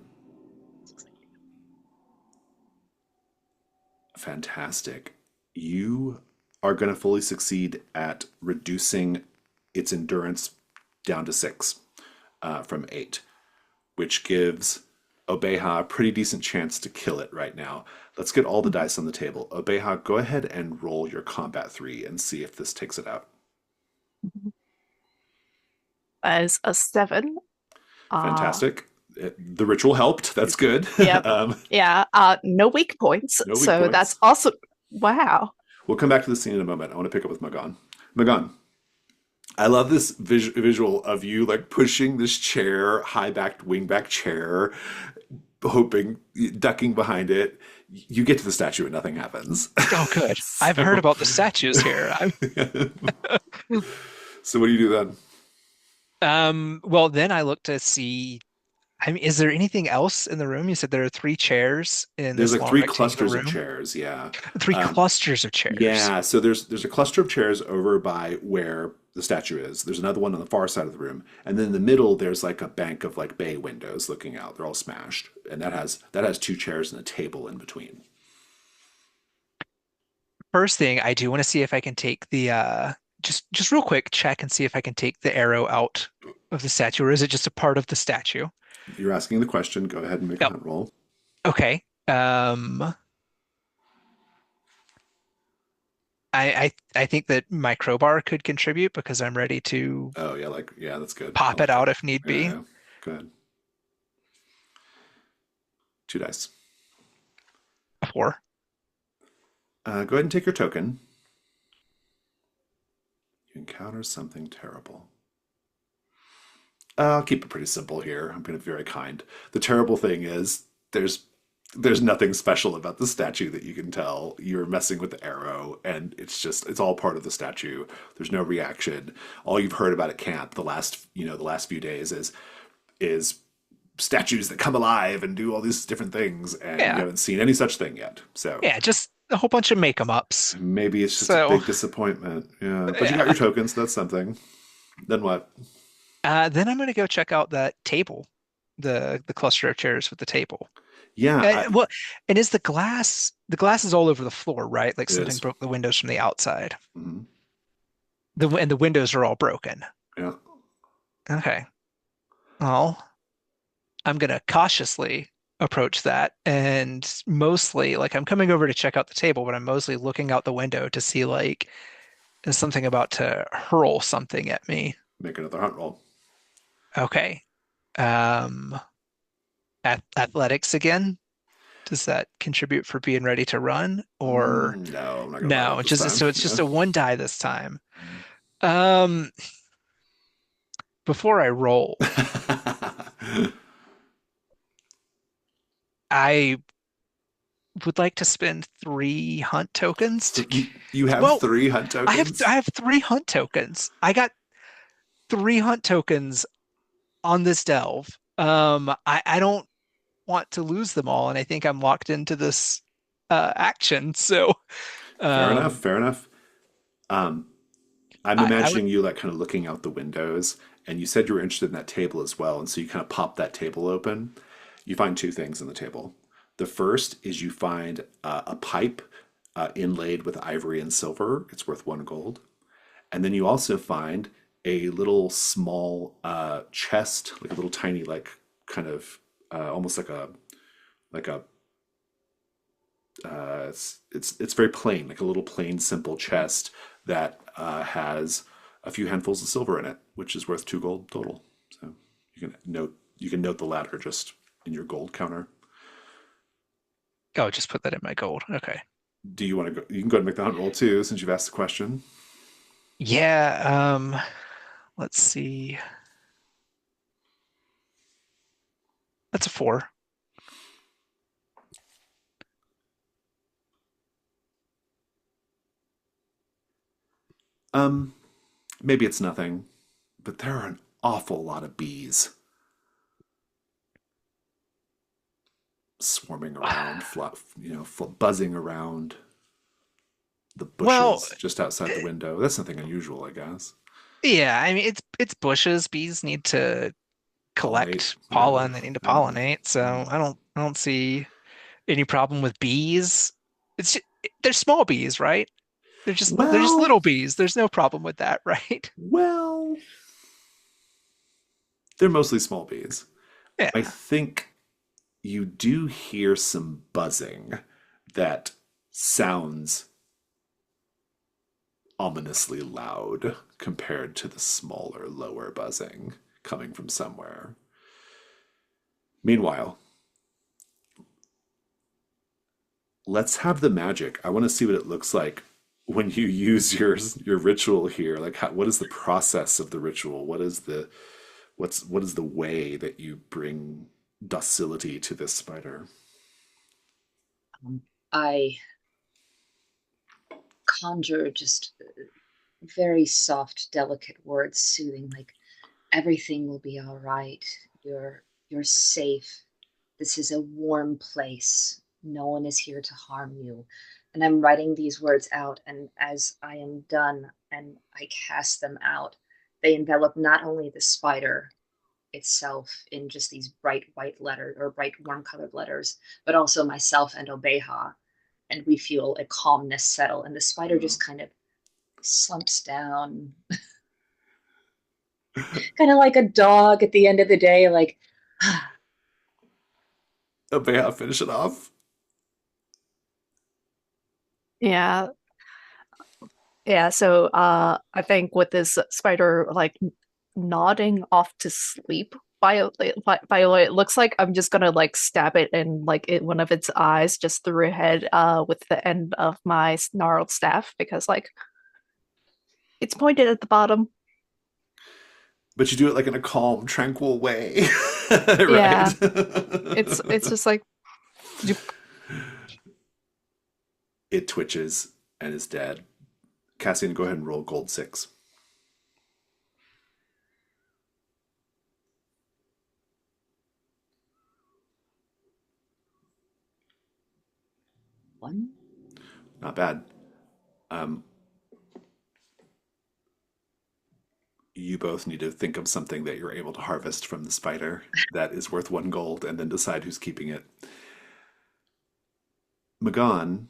fantastic. You are going to fully succeed at reducing its endurance down to six from eight, which gives Obeha a pretty decent chance to kill it right now. Let's get all the dice on the table. Obeha, go ahead and roll your combat 3 and see if this takes it out. as a 7. Fantastic. The ritual helped. That's good. Yep. Yeah, no weak points. No weak So that's points. also wow. We'll come back to the scene in a moment. I want to pick up with Magan. Magan, I love this visual of you like pushing this chair, high backed, wing back chair, hoping, ducking behind it. You get to the statue and nothing happens. Oh, good. I've heard about the statues here. So what do you do then? Well, then I look to see. I mean, is there anything else in the room? You said there are three chairs in There's this like long three rectangular clusters of room. chairs. Yeah. Three Um, clusters of chairs. Yeah, so there's a cluster of chairs over by where the statue is. There's another one on the far side of the room, and then in the middle there's like a bank of like bay windows looking out. They're all smashed, and that has two chairs and a table in between. First thing, I do want to see if I can take the just real quick check and see if I can take the arrow out of the statue, or is it just a part of the statue? You're asking the question. Go ahead and make a Yep. hunt roll. Okay. I think that my crowbar could contribute because I'm ready to Oh yeah, like yeah, that's good. I pop it like that. out if need Yeah, be. yeah. Go ahead. Two dice. 4. Go ahead and take your token. You encounter something terrible. I'll keep it pretty simple here. I'm going to be very kind. The terrible thing is there's nothing special about the statue that you can tell. You're messing with the arrow, and it's all part of the statue. There's no reaction. All you've heard about at camp the last few days is statues that come alive and do all these different things, and you Yeah. haven't seen any such thing yet. So Yeah, just a whole bunch of make 'em ups. maybe it's just a So, big disappointment. Yeah, but you got yeah. your tokens. That's something. Then what? Then I'm gonna go check out that table, the cluster of chairs with the table. Yeah, Well, and is the glass is all over the floor, right? Like it something is. broke the windows from the outside. Mhm. And the windows are all broken. Yeah. Okay. Well, I'm gonna cautiously approach that and mostly like I'm coming over to check out the table, but I'm mostly looking out the window to see like is something about to hurl something at me. Make another hunt roll. Okay. Um, athletics again. Does that contribute for being ready to run or No, I'm not gonna allow no? that this time. So it's just Yeah. a one die this time. Um, before I roll, I would like to spend 3 hunt tokens to. You have Well, three hunt tokens? I have 3 hunt tokens. I got 3 hunt tokens on this delve. I don't. want to lose them all, and I think I'm locked into this action. So Fair enough. um, Fair enough. Um, I'm I would, imagining you like kind of looking out the windows, and you said you were interested in that table as well, and so you kind of pop that table open. You find two things on the table. The first is you find a pipe inlaid with ivory and silver. It's worth 1 gold. And then you also find a little small chest, like a little tiny, like kind of almost like a it's very plain, like a little plain, simple chest that has a few handfuls of silver in it, which is worth 2 gold total. So you can note the latter just in your gold counter. oh, just put that in my gold. Okay. Do you want to go? You can go ahead and make the hunt roll too, since you've asked the question. Yeah, let's see. That's a 4. Um, Maybe it's nothing, but there are an awful lot of bees swarming around, buzzing around the Well, bushes just outside the eh, window. That's nothing unusual, I guess. yeah, I mean it's bushes. Bees need to Pollinate. collect Yeah. pollen. They need to Yeah. pollinate. So Mm. I don't see any problem with bees. It's just, they're small bees, right? They're just Well, little bees. There's no problem with that, right? well, they're mostly small bees. I Yeah. think you do hear some buzzing that sounds ominously loud compared to the smaller, lower buzzing coming from somewhere. Meanwhile, let's have the magic. I want to see what it looks like when you use your ritual here. Like, what is the process of the ritual? What is the way that you bring docility to this spider? I conjure just very soft, delicate words, soothing, like everything will be all right. You're safe. This is a warm place. No one is here to harm you. And I'm writing these words out, and as I am done and I cast them out, they envelop not only the spider itself in just these bright white letters or bright warm colored letters, but also myself and Obeha. And we feel a calmness settle, and the spider Uh, just kind of slumps down, kind of like a dog at the end of the day, like, Bea, finish it off. Yeah, yeah. So, I think with this spider like nodding off to sleep, Violet, it looks like I'm just gonna like stab it in like one of its eyes just through her head, with the end of my gnarled staff because like it's pointed at the bottom. But you do it like in a calm, tranquil way, Yeah, right? it's just like It twitches and is dead. Cassian, go ahead and roll gold 6. one. Not bad. Um, you both need to think of something that you're able to harvest from the spider that is worth 1 gold and then decide who's keeping it. Magan,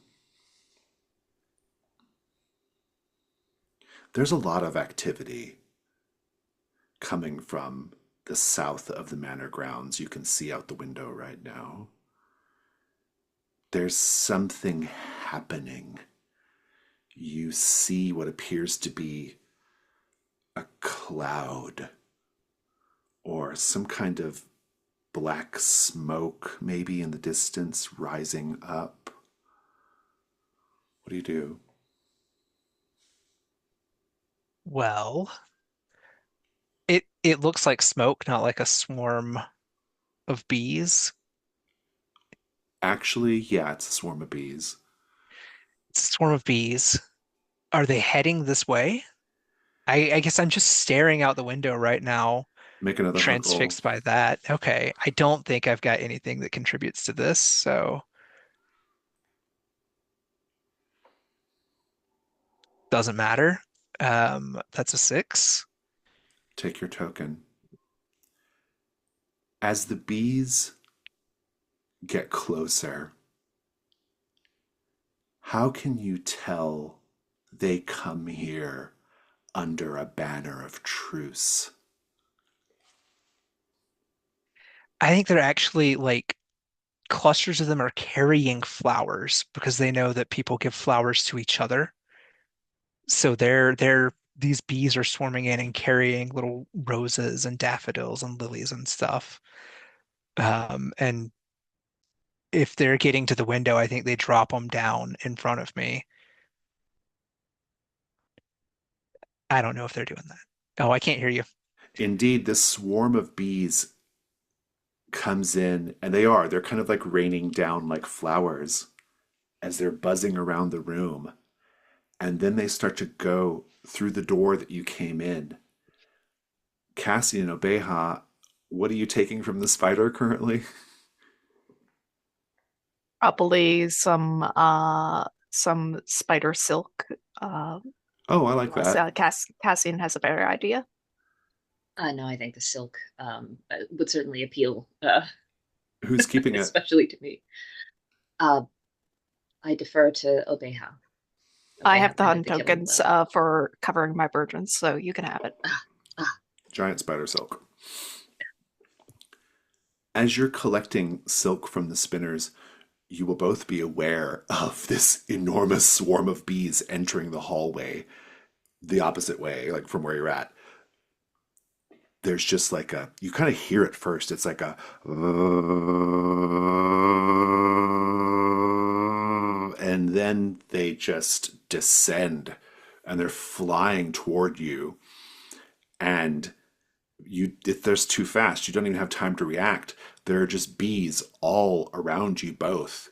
there's a lot of activity coming from the south of the manor grounds. You can see out the window right now. There's something happening. You see what appears to be a cloud or some kind of black smoke, maybe in the distance, rising up. What do you do? Well, it looks like smoke, not like a swarm of bees. Actually, yeah, it's a swarm of bees. It's a swarm of bees. Are they heading this way? I guess I'm just staring out the window right now. Make another hunt roll. transfixed by that. Okay, I don't think I've got anything that contributes to this, so doesn't matter. That's a 6. Take your token. As the bees get closer, how can you tell they come here under a banner of truce? I think they're actually like clusters of them are carrying flowers because they know that people give flowers to each other. So they're these bees are swarming in and carrying little roses and daffodils and lilies and stuff. And if they're getting to the window, I think they drop them down in front of me. I don't know if they're doing that. Oh, I can't hear you. Indeed, this swarm of bees comes in, and they're kind of like raining down like flowers as they're buzzing around the room. And then they start to go through the door that you came in. Cassie and Obeha, what are you taking from the spider currently? Probably some spider silk. Oh, I like Unless that. Cassian has a better idea. No, I think the silk would certainly appeal, Who's keeping it? especially to me. Uh, I defer to Obeha. I Obeha have the might have hunt the given tokens for covering my virgins, so you can have it. ah, Giant spider silk. As you're collecting silk from the spinners, you will both be aware of this enormous swarm of bees entering the hallway the opposite way, like from where you're at. There's just like you kind of hear it first. It's like a, and then they just descend and they're flying toward you. And if there's too fast, you don't even have time to react. There are just bees all around you both.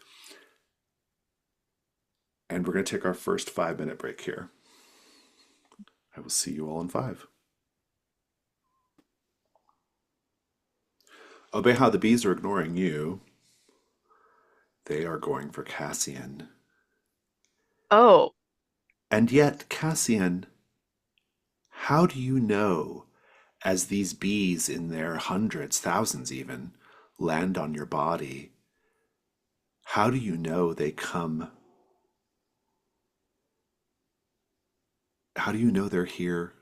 And we're going to take our first 5-minute break here. I will see you all in 5. Obey how the bees are ignoring you. They are going for Cassian. Oh, And yet, Cassian, how do you know, as these bees in their hundreds, thousands even, land on your body, how do you know they come? How do you know they're here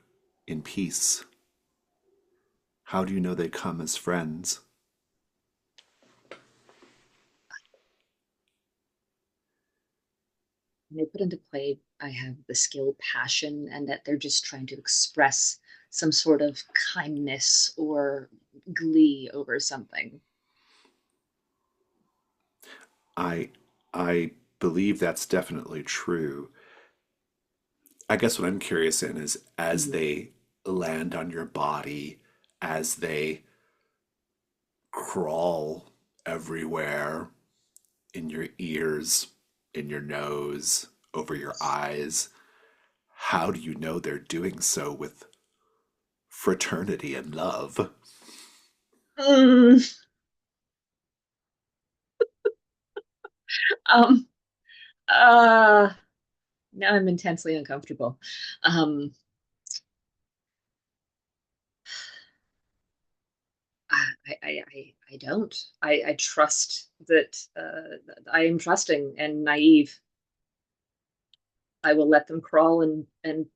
in peace? How do you know they come as friends? when they put into play, I have the skill passion, and that they're just trying to express some sort of kindness or glee over something. I I believe that's definitely true. I guess what I'm curious in is as Mhm. they land on your body, as they crawl everywhere in your ears, in your nose, over your eyes, how do you know they're doing so with fraternity and love? Mm, um, uh, now I'm intensely uncomfortable. Um, I don't. I trust that I am trusting and naive. I will let them crawl and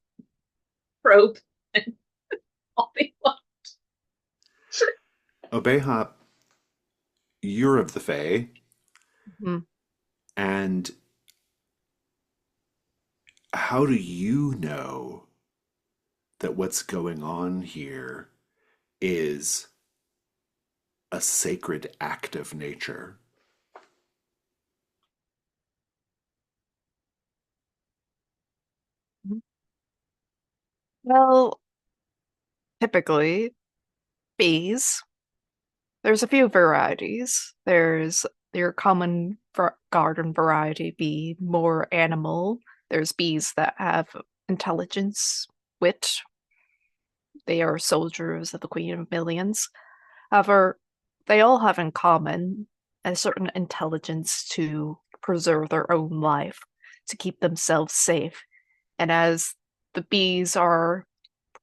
probe and all they want. Obeha, you're of the Fae, hmm. and how do you know that what's going on here is a sacred act of nature? Well, typically bees. There's a few varieties. There's your common garden variety bee, more animal. There's bees that have intelligence, wit, they are soldiers of the Queen of Millions. However, they all have in common a certain intelligence to preserve their own life, to keep themselves safe. And as the bees are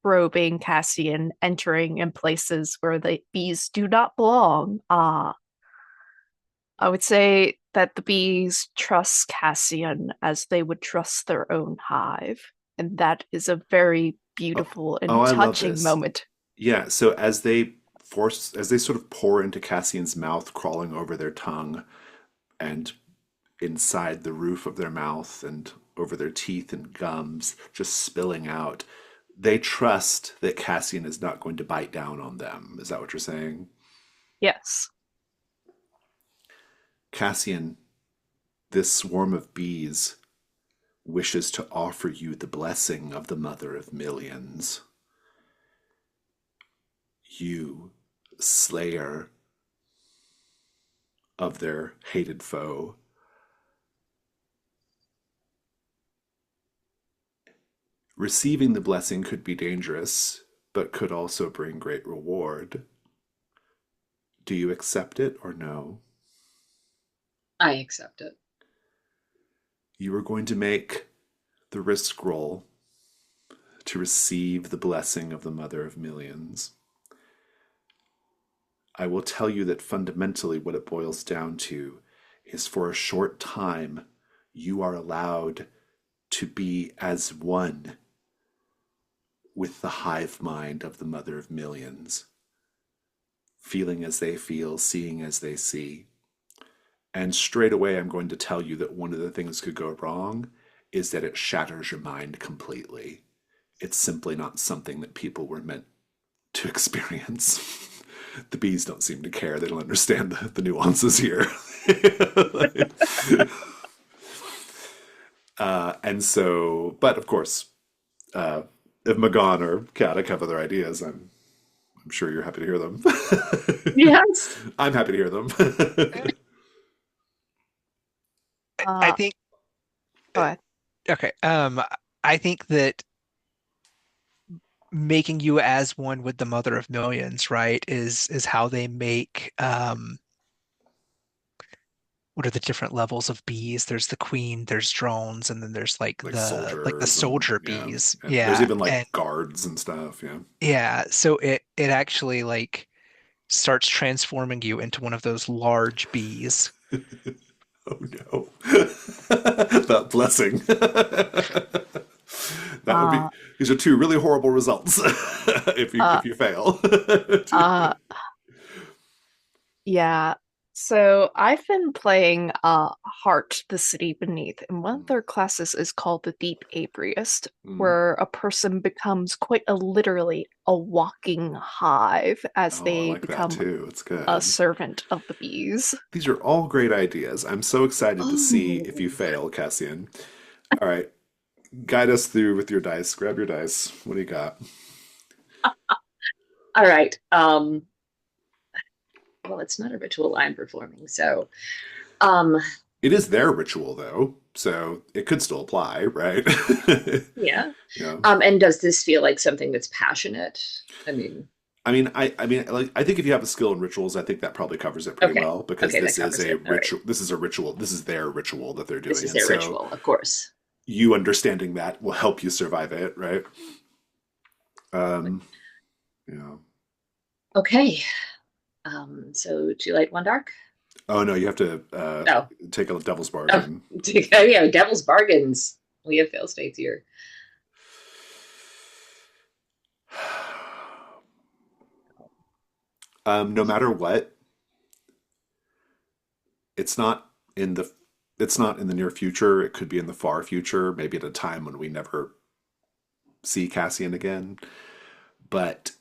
probing Cassian, entering in places where the bees do not belong, I would say that the bees trust Cassian as they would trust their own hive. And that is a very Oh, beautiful oh, and I love touching this. moment. Yeah, so as they sort of pour into Cassian's mouth, crawling over their tongue and inside the roof of their mouth and over their teeth and gums, just spilling out, they trust that Cassian is not going to bite down on them. Is that what you're saying? Yes. Cassian, this swarm of bees wishes to offer you the blessing of the Mother of Millions. You, slayer of their hated foe. Receiving the blessing could be dangerous, but could also bring great reward. Do you accept it or no? I accept it. You are going to make the risk roll to receive the blessing of the Mother of Millions. I will tell you that fundamentally what it boils down to is for a short time, you are allowed to be as one with the hive mind of the Mother of Millions, feeling as they feel, seeing as they see. And straight away, I'm going to tell you that one of the things that could go wrong is that it shatters your mind completely. It's simply not something that people were meant to experience. The bees don't seem to care. They don't understand the nuances here. And so, but of course, if Magan or Kadak have other ideas, I'm sure you're happy to hear them. Yes. I'm happy to hear them. I Uh, think Go ahead. okay. I think that making you as one with the Mother of Millions, right, is how they make what are the different levels of bees? There's the queen, there's drones, and then there's Like like the soldiers and soldier yeah, bees. and there's Yeah. even And like guards and stuff. Yeah. yeah, so it actually like starts transforming you into one of those large bees. Oh no, that blessing. That would be. Uh, These are two really horrible results uh, if you fail. uh, yeah. So I've been playing Heart, the City Beneath, and one of their classes is called the Deep Apiarist, Mm. where a person becomes quite literally a walking hive as Oh, I they like that become too. It's a good. servant of the bees. These are all great ideas. I'm so excited to see if you Oh. fail, Cassian. All right, guide us through with your dice. Grab your dice. What do you got? All right. Well, it's not a ritual I'm performing, so um It is their ritual, though, so it could still apply, right? yeah. Yeah. And does this feel like something that's passionate? I mean, Like, I think if you have a skill in rituals, I think that probably covers it pretty okay. well because Okay, that this is covers a it. All right. ritual. This is a ritual. This is their ritual that they're This doing, is and their so ritual, of course. you understanding that will help you survive it, right? Um, yeah. Okay. So two light, one dark. Oh no, you have to Oh, take a devil's oh, bargain. yeah, devil's bargains. We have fail states here. No matter what, it's not in the it's not in the near future. It could be in the far future, maybe at a time when we never see Cassian again. But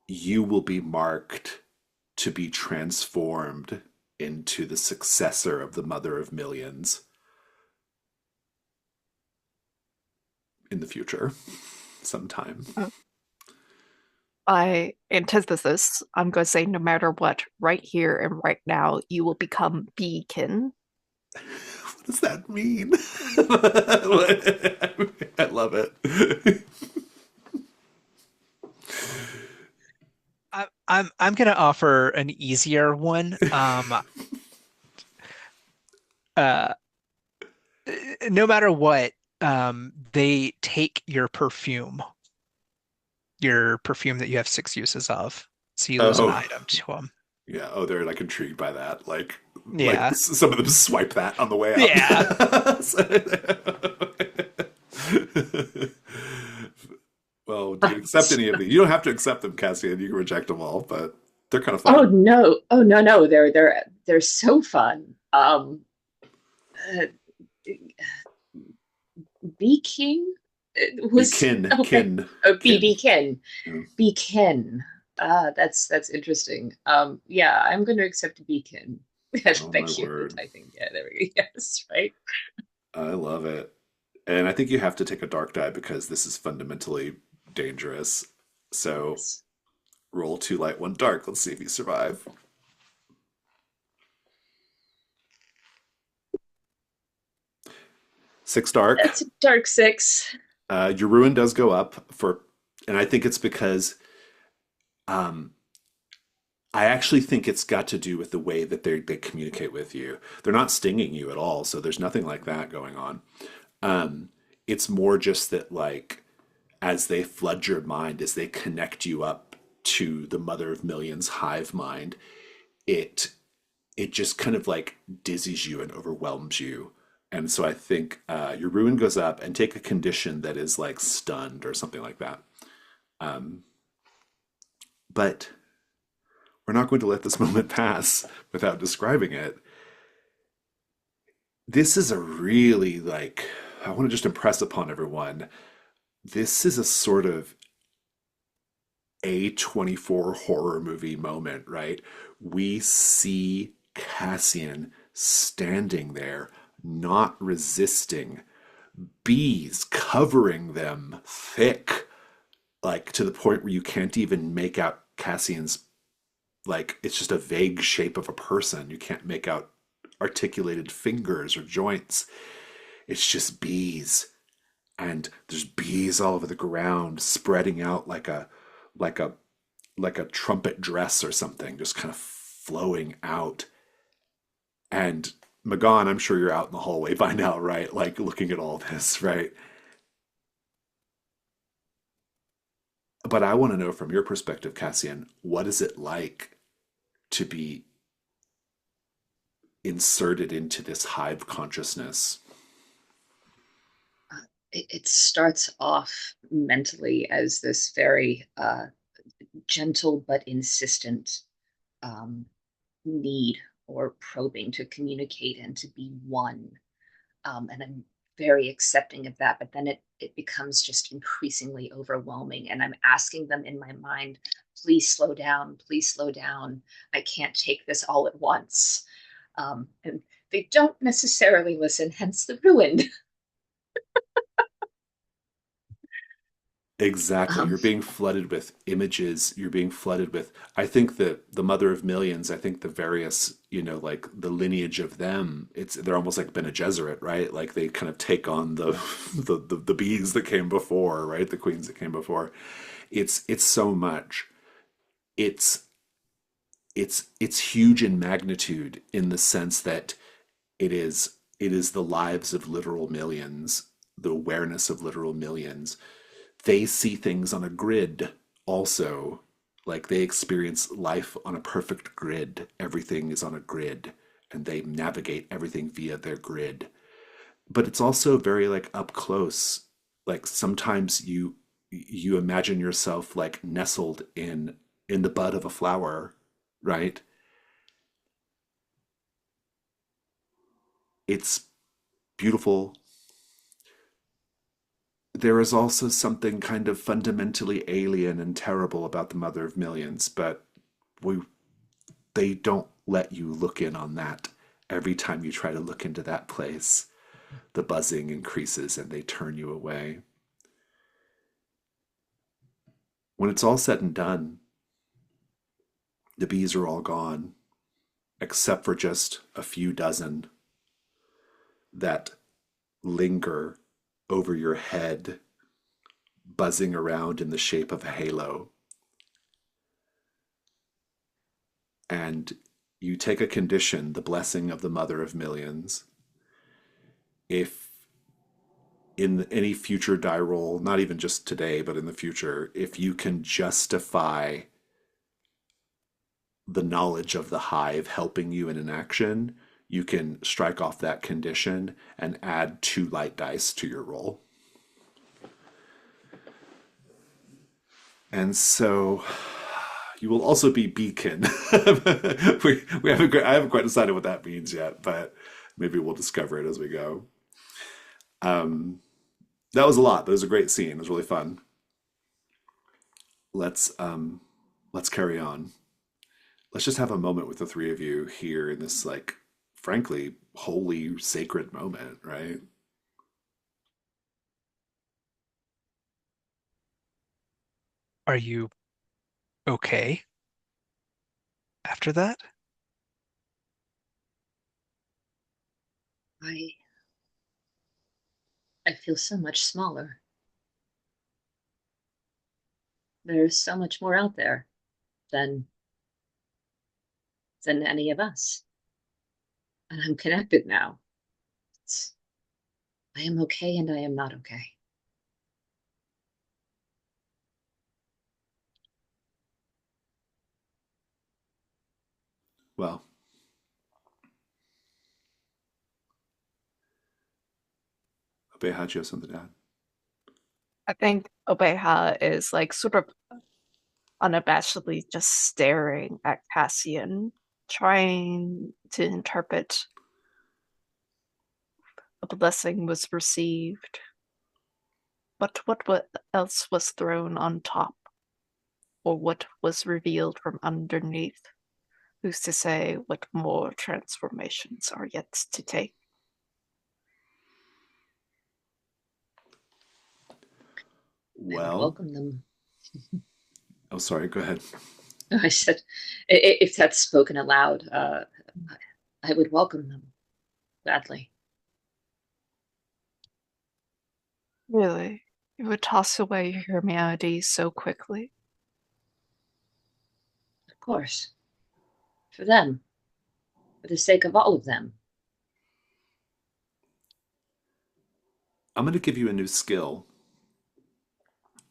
you will be marked to be transformed into the successor of the Mother of Millions in the future, sometime. By antithesis, I'm going to say no matter what, right here and right now, you will become beacon. What does that mean? I love it. I'm gonna offer an easier one. Uh, no matter what, they take your perfume that you have six uses of. So you lose an Oh, item to them. yeah. Oh, they're like intrigued by that. Like Yeah. some of them swipe that on the way out. Yeah. Well, do you accept any of these? You don't have to accept them, Cassian. You can reject them all, but they're kind of Oh fun. no! Oh no! No, they're so fun. Uh, B King Be was kin, okay. kin, Oh, kin. B Ken. Yeah. B Ken. That's interesting. Yeah, I'm going to accept B Ken. Oh my Thank you for word. typing. Yeah, there we go. Yes, right. I love it. And I think you have to take a dark die because this is fundamentally dangerous. So Yes. roll two light, one dark. Let's see if you survive. Six dark. That's a dark six. Your ruin does go up for, and I think it's because um, I actually think it's got to do with the way that they communicate with you. They're not stinging you at all, so there's nothing like that going on. Um, it's more just that like as they flood your mind, as they connect you up to the mother of millions hive mind, it it just kind of like dizzies you and overwhelms you. And so I think your ruin goes up and take a condition that is like stunned or something like that. Um, but we're not going to let this moment pass without describing it. This is a really like, I want to just impress upon everyone. This is a sort of A24 horror movie moment, right? We see Cassian standing there, not resisting, bees covering them thick, like to the point where you can't even make out Cassian's, like, it's just a vague shape of a person. You can't make out articulated fingers or joints. It's just bees. And there's bees all over the ground, spreading out like a like a trumpet dress or something, just kind of flowing out. And Magan, I'm sure you're out in the hallway by now, right? Like looking at all this, right? But I want to know from your perspective, Cassian, what is it like to be inserted into this hive consciousness? It starts off mentally as this very gentle but insistent um, need or probing to communicate and to be one. And I'm very accepting of that, but then it becomes just increasingly overwhelming. And I'm asking them in my mind, please slow down. I can't take this all at once. And they don't necessarily listen, hence the ruin. Exactly. Um, You're being flooded with images. You're being flooded with, I think that the mother of millions, I think the various, like the lineage of them, they're almost like Bene Gesserit, right? Like they kind of take on the, the bees that came before, right? The queens that came before. It's so much. It's, it's huge in magnitude in the sense that it is the lives of literal millions, the awareness of literal millions. They see things on a grid also. Like they experience life on a perfect grid. Everything is on a grid and they navigate everything via their grid. But it's also very like up close. Like sometimes you imagine yourself like nestled in the bud of a flower, right? It's beautiful. There is also something kind of fundamentally alien and terrible about the mother of millions, but we they don't let you look in on that. Every time you try to look into that place, the buzzing increases and they turn you away. When it's all said and done, the bees are all gone, except for just a few dozen that linger over your head, buzzing around in the shape of a halo. and you take a condition, the blessing of the mother of millions. If in any future die roll, not even just today, but in the future, if you can justify the knowledge of the hive helping you in an action, you can strike off that condition and add 2 light dice to your roll. And so you will also be beacon. I haven't quite decided what that means yet, but maybe we'll discover it as we go. That was a lot. That was a great scene. It was really fun. Let's carry on. Let's just have a moment with the three of you here in this, like, frankly, holy, sacred moment, right? Are you okay after that? I I feel so much smaller. There's so much more out there than any of us. And I'm connected now. It's, I am okay and I am not okay. Well, Abe, how'd you have something to add? I think Obeha is like sort of unabashedly just staring at Cassian, trying to interpret a blessing was received. But what else was thrown on top? Or what was revealed from underneath? Who's to say what more transformations are yet to take? I would Well, welcome them. oh, sorry, go ahead. I said, if that's spoken aloud, I would welcome them gladly. Really? You would toss away your humanity so quickly? Of course. For them. For the sake of all of them. I'm going to give you a new skill.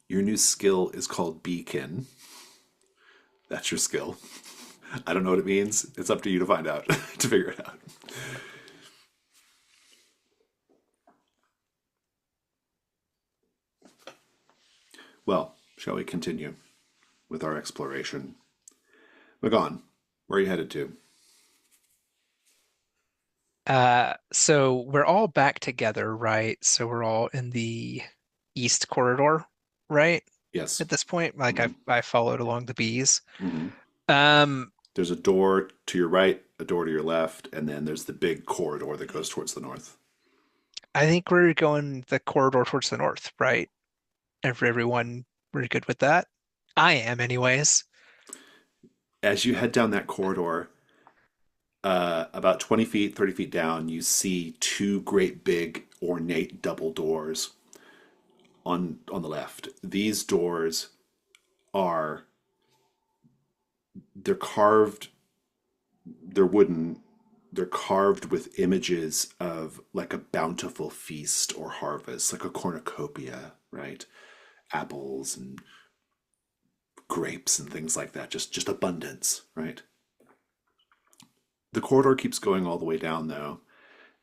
Your new skill is called Beacon. That's your skill. I don't know what it means. It's up to you to find out, to figure it out. Well, shall we continue with our exploration? Magon, where are you headed to? So we're all back together, right? So we're all in the east corridor, right? Yes. At this point, like Mhm. I followed along the bees. Mhm. Um, There's a door to your right, a door to your left, and then there's the big corridor that goes towards the north. I think we're going the corridor towards the north, right? Everyone, we're good with that? I am, anyways. As you head down that corridor, about 20 feet, 30 feet down, you see 2 great big ornate double doors on the left. These doors are they're carved, they're wooden, they're carved with images of like a bountiful feast or harvest, like a cornucopia, right? Apples and grapes and things like that, just abundance, right? The corridor keeps going all the way down though,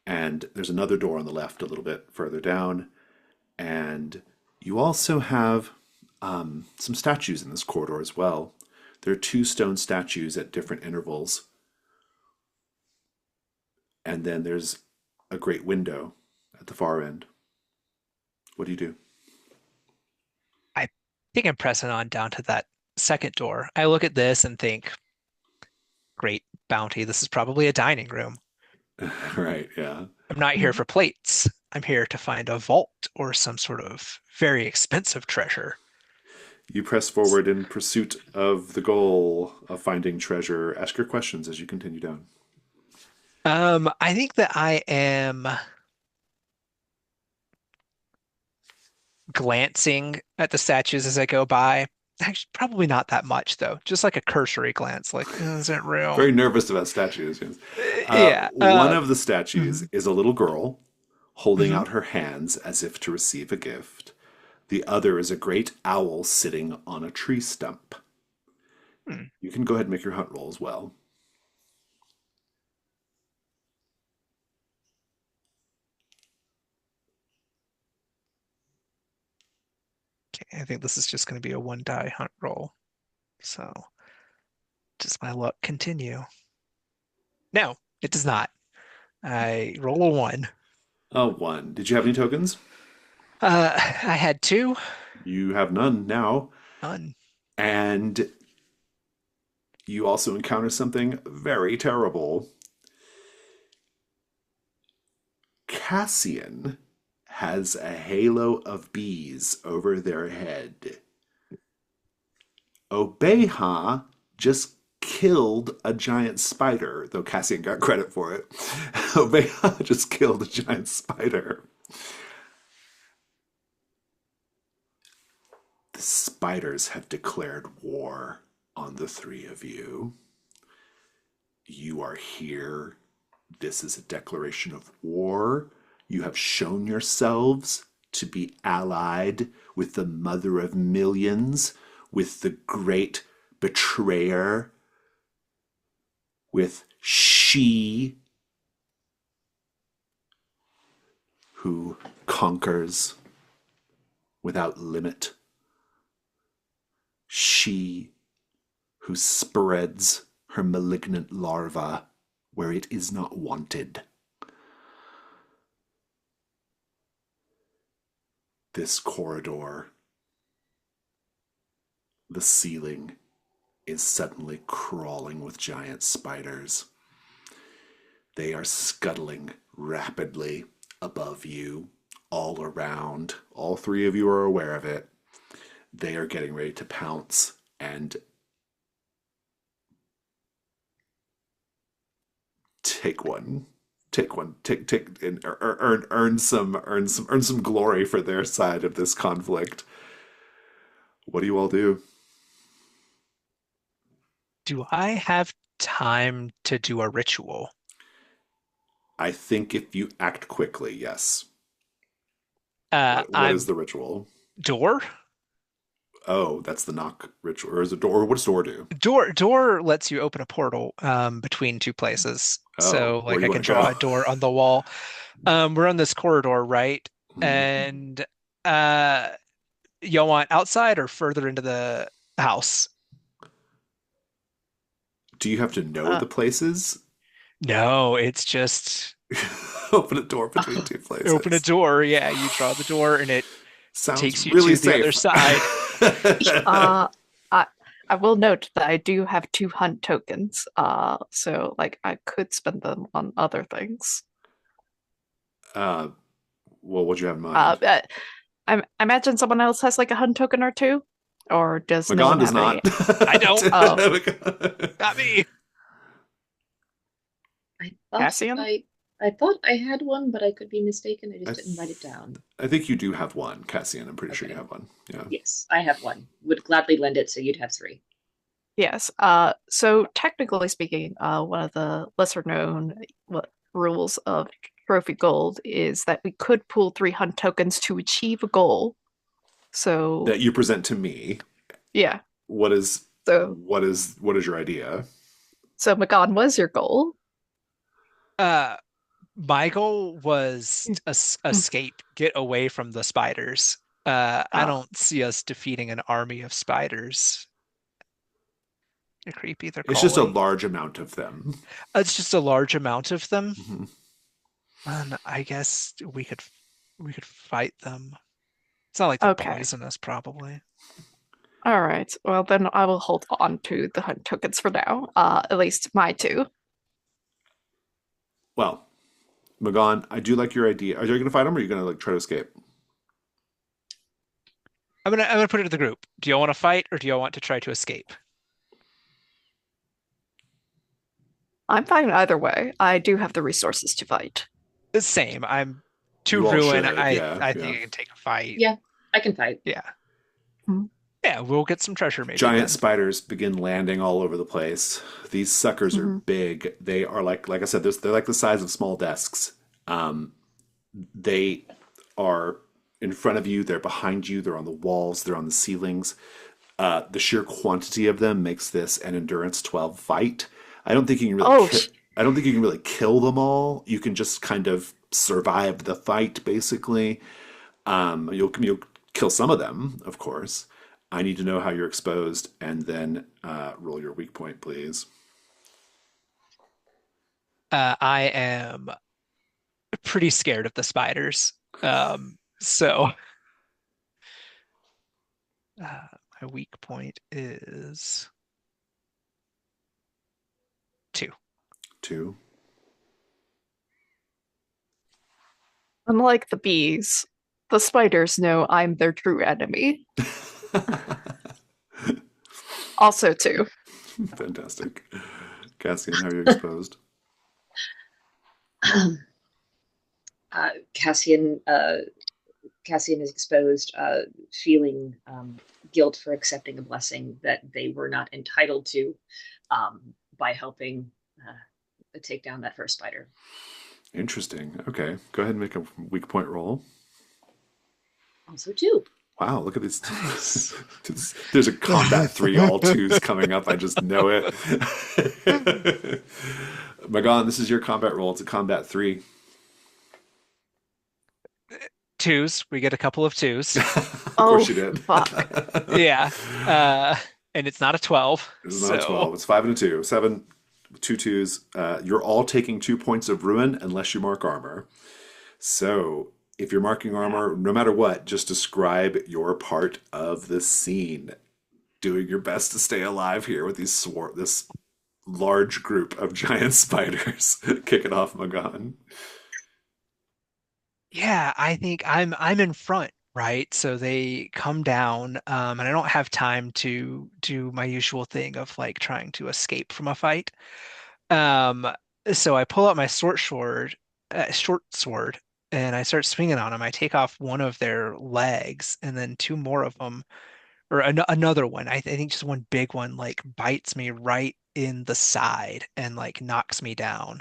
and there's another door on the left a little bit further down, and you also have some statues in this corridor as well. There are 2 stone statues at different intervals, and then there's a great window at the far end. What do you do? I think I'm pressing on down to that second door. I look at this and think, great bounty. This is probably a dining room. Right, yeah. I'm not here for plates. I'm here to find a vault or some sort of very expensive treasure. You press forward in pursuit of the goal of finding treasure. Ask your questions as you continue down. I think that I am glancing at the statues as I go by. Actually, probably not that much though. Just like a cursory glance, like, is it real? Very nervous about statues. Yes. Yeah. One of the statues Mhm, is a little girl holding mhm. out her hands as if to receive a gift. The other is a great owl sitting on a tree stump. Hmm. You can go ahead and make your hunt roll as well. Okay, I think this is just going to be a one die hunt roll. So does my luck continue? No, it does not. I roll a one. Oh, one. Did you have any tokens? I had two. You have none now. None. And you also encounter something very terrible. Cassian has a halo of bees over their head. Obeha just killed a giant spider, though Cassian got credit for it. Obeha just killed a giant spider. The spiders have declared war on the three of you. You are here. This is a declaration of war. You have shown yourselves to be allied with the mother of millions, with the great betrayer, with she who conquers without limit, she who spreads her malignant larva where it is not wanted. This corridor, the ceiling, is suddenly crawling with giant spiders. They are scuttling rapidly above you, all around. All three of you are aware of it. They are getting ready to pounce and take one. Take and earn some glory for their side of this conflict. What do you all do? Do I have time to do a ritual? I think if you act quickly, yes. What is I'm the ritual? door. Oh, that's the knock ritual. Or is it door? What does door do? Door lets you open a portal between two places. Oh, So where like do I you can want to draw go? a door on the wall. We're on this corridor, right? Hmm. And uh y'all want outside or further into the house? Do you have to know Uh, the places? No, it's just Open a door between two open a places. door. Yeah, you draw the door and it Sounds takes you really to the other safe. side. uh, I I will note that I do have two hunt tokens. So like I could spend them on other things. uh, well, what'd you have in Uh, mind? but I imagine someone else has like a hunt token or two, or does no Magan one does have not. any? I don't. Oh, Not me. I thought Cassian. I thought I had one, but I could be mistaken. I I, just th- didn't write it down. I think you do have one, Cassian. I'm pretty sure you Okay. have one. Yeah. Yes, I have one. Would gladly lend it, so you'd have three. Yes. So technically speaking, one of the lesser known rules of Trophy Gold is that we could pull three hunt tokens to achieve a goal. So That you present to me. yeah. What is So what is your idea? so Magan was your goal. Uh My goal was Mm. escape, get away from the spiders. I Uh, don't see us defeating an army of spiders. They're creepy, they're It's just a crawling. large amount of them. It's just a large amount of them. Mhm. And I guess we could fight them. It's not like they're okay. poisonous, probably. All right. Well, then I will hold on to the hunt tokens for now. At least my two. Well, Magan, I do like your idea. Are you going to fight them, or are you going to like try to escape? I'm gonna put it to the group. Do you want to fight or do you want to try to escape? I'm fine either way. I do have the resources to fight. The same. I'm to You all ruin. should. I Yeah, I yeah. think I can take a fight. Yeah, I can fight. Yeah. Mhm. Yeah, we'll get some treasure maybe Giant then. spiders begin landing all over the place. These suckers are Hmm. big. They are like I said, they're like the size of small desks. They are in front of you. They're behind you. They're on the walls. They're on the ceilings. The sheer quantity of them makes this an endurance 12 fight. I don't think you can really. Oh, I don't think you can really kill them all. You can just kind of survive the fight, basically. You'll kill some of them, of course. I need to know how you're exposed, and then roll your weak point, please. I am pretty scared of the spiders. So my weak point is 2. 2. unlike the bees, the spiders know I'm their true enemy. Also, two. Fantastic. Cassian, how are you exposed? uh, Cassian uh, Cassian is exposed, feeling guilt for accepting a blessing that they were not entitled to, by helping take down that first spider. Interesting. Okay, go ahead and make a weak point roll. Also, two. Wow, look at these. Nice. There's a combat 3 all twos coming up. I just know it. Magan, this is your combat roll. It's a combat 3. Twos. We get a couple of twos. Of Oh, course you did. fuck. Yeah. And it's not a 12. This is not a So 12. It's 5 and a 2. 7, 2 twos. You're all taking 2 points of ruin unless you mark armor. So if you're marking armor, no matter what, just describe your part of the scene. Doing your best to stay alive here with this large group of giant spiders. Kick it off, Magan. yeah, I think I'm in front, right? So they come down, and I don't have time to do my usual thing of like trying to escape from a fight. Um, so I pull out my short sword, and I start swinging on them. I take off one of their legs, and then two more of them, or another one. I think just one big one, like bites me right in the side and like knocks me down.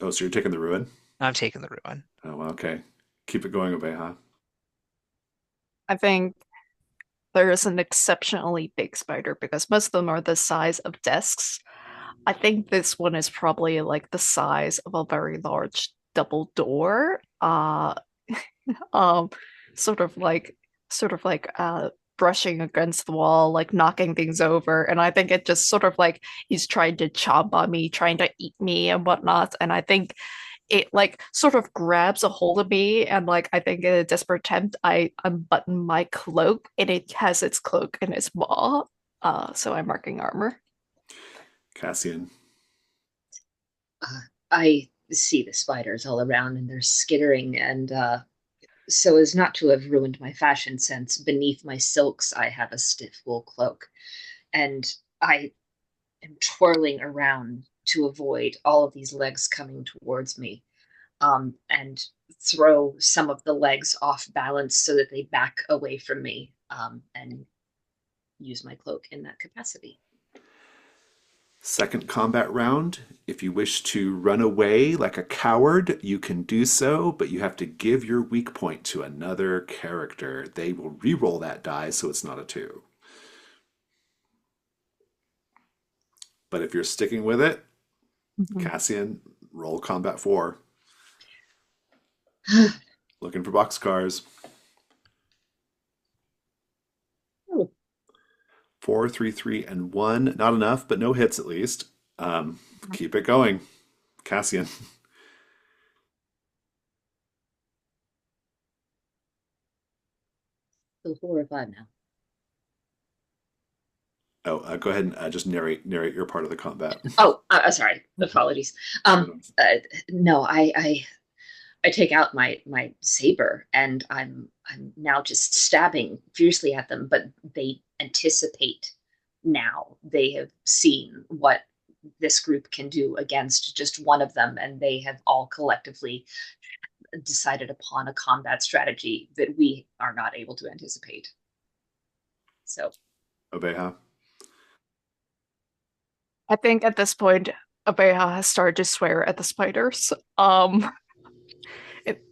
Oh, so you're taking the ruin? I'm taking the ruin. Oh, well, okay. Keep it going, Obeha. I think there is an exceptionally big spider because most of them are the size of desks. I think this one is probably like the size of a very large double door. Um, sort of like, brushing against the wall, like knocking things over. And I think it just sort of like he's trying to chomp on me, trying to eat me and whatnot. And I think it like sort of grabs a hold of me, and like I think in a desperate attempt I unbutton my cloak and it has its cloak in its maw. So I'm marking armor. Cassian. I see the spiders all around and they're skittering, and so as not to have ruined my fashion sense, beneath my silks I have a stiff wool cloak, and I am twirling around to avoid all of these legs coming towards me, and throw some of the legs off balance so that they back away from me, and use my cloak in that capacity. Second combat round. If you wish to run away like a coward, you can do so, but you have to give your weak point to another character. They will re-roll that die, so it's not a 2. But if you're sticking with it, Mhm. Cassian, roll combat 4. Looking for boxcars. Oh, 4, 3, 3, and 1. Not enough, but no hits at least. Keep it going. Cassian. so 4 or 5 now. Oh, go ahead and just narrate your part of the combat. Oh, sorry. Apologies. No, I take out my saber, and I'm now just stabbing fiercely at them, but they anticipate now. They have seen what this group can do against just one of them, and they have all collectively decided upon a combat strategy that we are not able to anticipate. So Obeha. I think at this point, Abeha has started to swear at the spiders.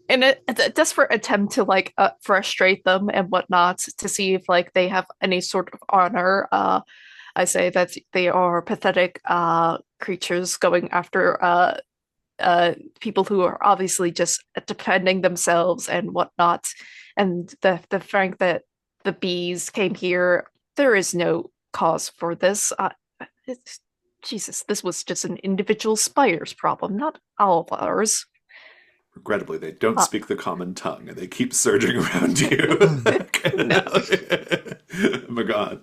In a desperate attempt to like frustrate them and whatnot to see if like they have any sort of honor. I say that they are pathetic creatures going after people who are obviously just defending themselves and whatnot. And the fact that the bees came here, there is no cause for this. It's, Jesus, this was just an individual spider's problem, not all of ours. Regrettably, they don't Uh, speak the common tongue, and they keep surging around you. no. Oh my god.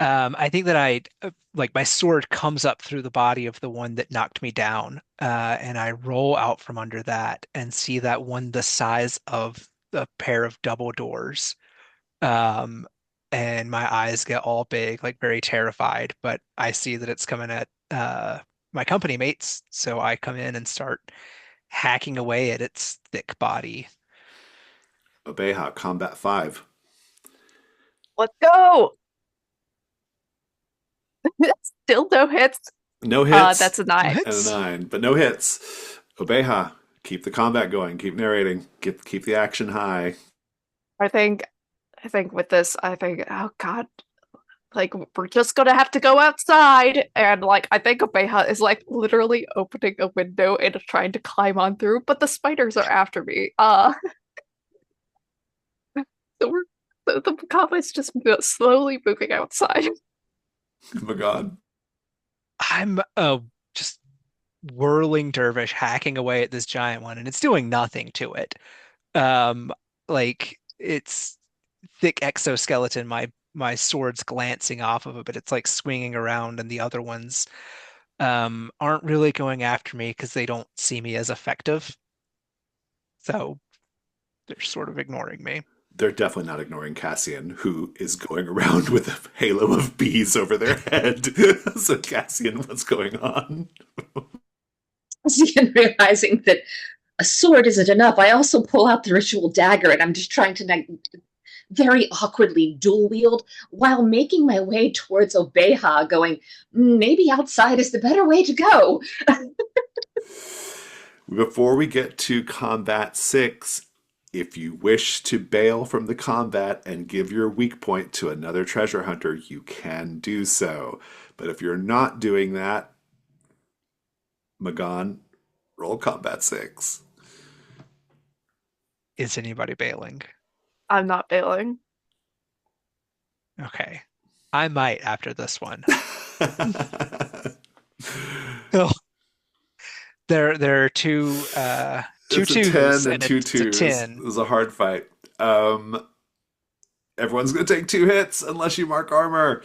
I think that I like my sword comes up through the body of the one that knocked me down, and I roll out from under that and see that one the size of a pair of double doors. Um, and my eyes get all big, like very terrified, but I see that it's coming at my company mates, so I come in and start hacking away at its thick body. Obeha, Combat 5. Let's go. Still no hits. No hits That's a 9. and a What? 9, but no hits. Obeha, keep the combat going, keep narrating, keep the action high. I think I think with this, I think, oh God, like we're just gonna have to go outside. And like I think Abeja is like literally opening a window and trying to climb on through, but the spiders are after me. So we're the combat's just slowly moving outside. Oh my god. I'm just whirling dervish hacking away at this giant one, and it's doing nothing to it. Um, like it's thick exoskeleton. My sword's glancing off of it, but it's like swinging around, and the other ones aren't really going after me because they don't see me as effective. So they're sort of ignoring me. They're definitely not ignoring Cassian, who is going around with a halo of bees over their head. So, Cassian, what's going on? and realizing that a sword isn't enough, I also pull out the ritual dagger, and I'm just trying to very awkwardly dual wield while making my way towards Obeha, going, maybe outside is the better way to go. Before we get to Combat 6, if you wish to bail from the combat and give your weak point to another treasure hunter, you can do so. But if you're not doing that, Magan, roll Combat 6. Is anybody bailing? I'm not bailing. Okay. I might after this one. Oh, there are two It's a 10 twos and and two it's a twos. It 10. was a hard fight. Everyone's going to take 2 hits unless you mark armor.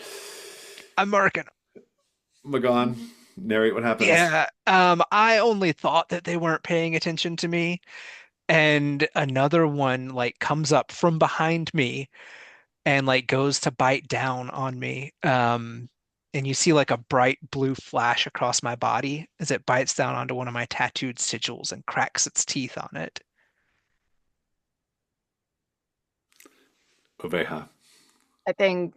I'm marking. Magan, narrate what happens. Yeah, I only thought that they weren't paying attention to me, and another one like comes up from behind me and like goes to bite down on me. And you see like a bright blue flash across my body as it bites down onto one of my tattooed sigils and cracks its teeth on it. Oveha. I think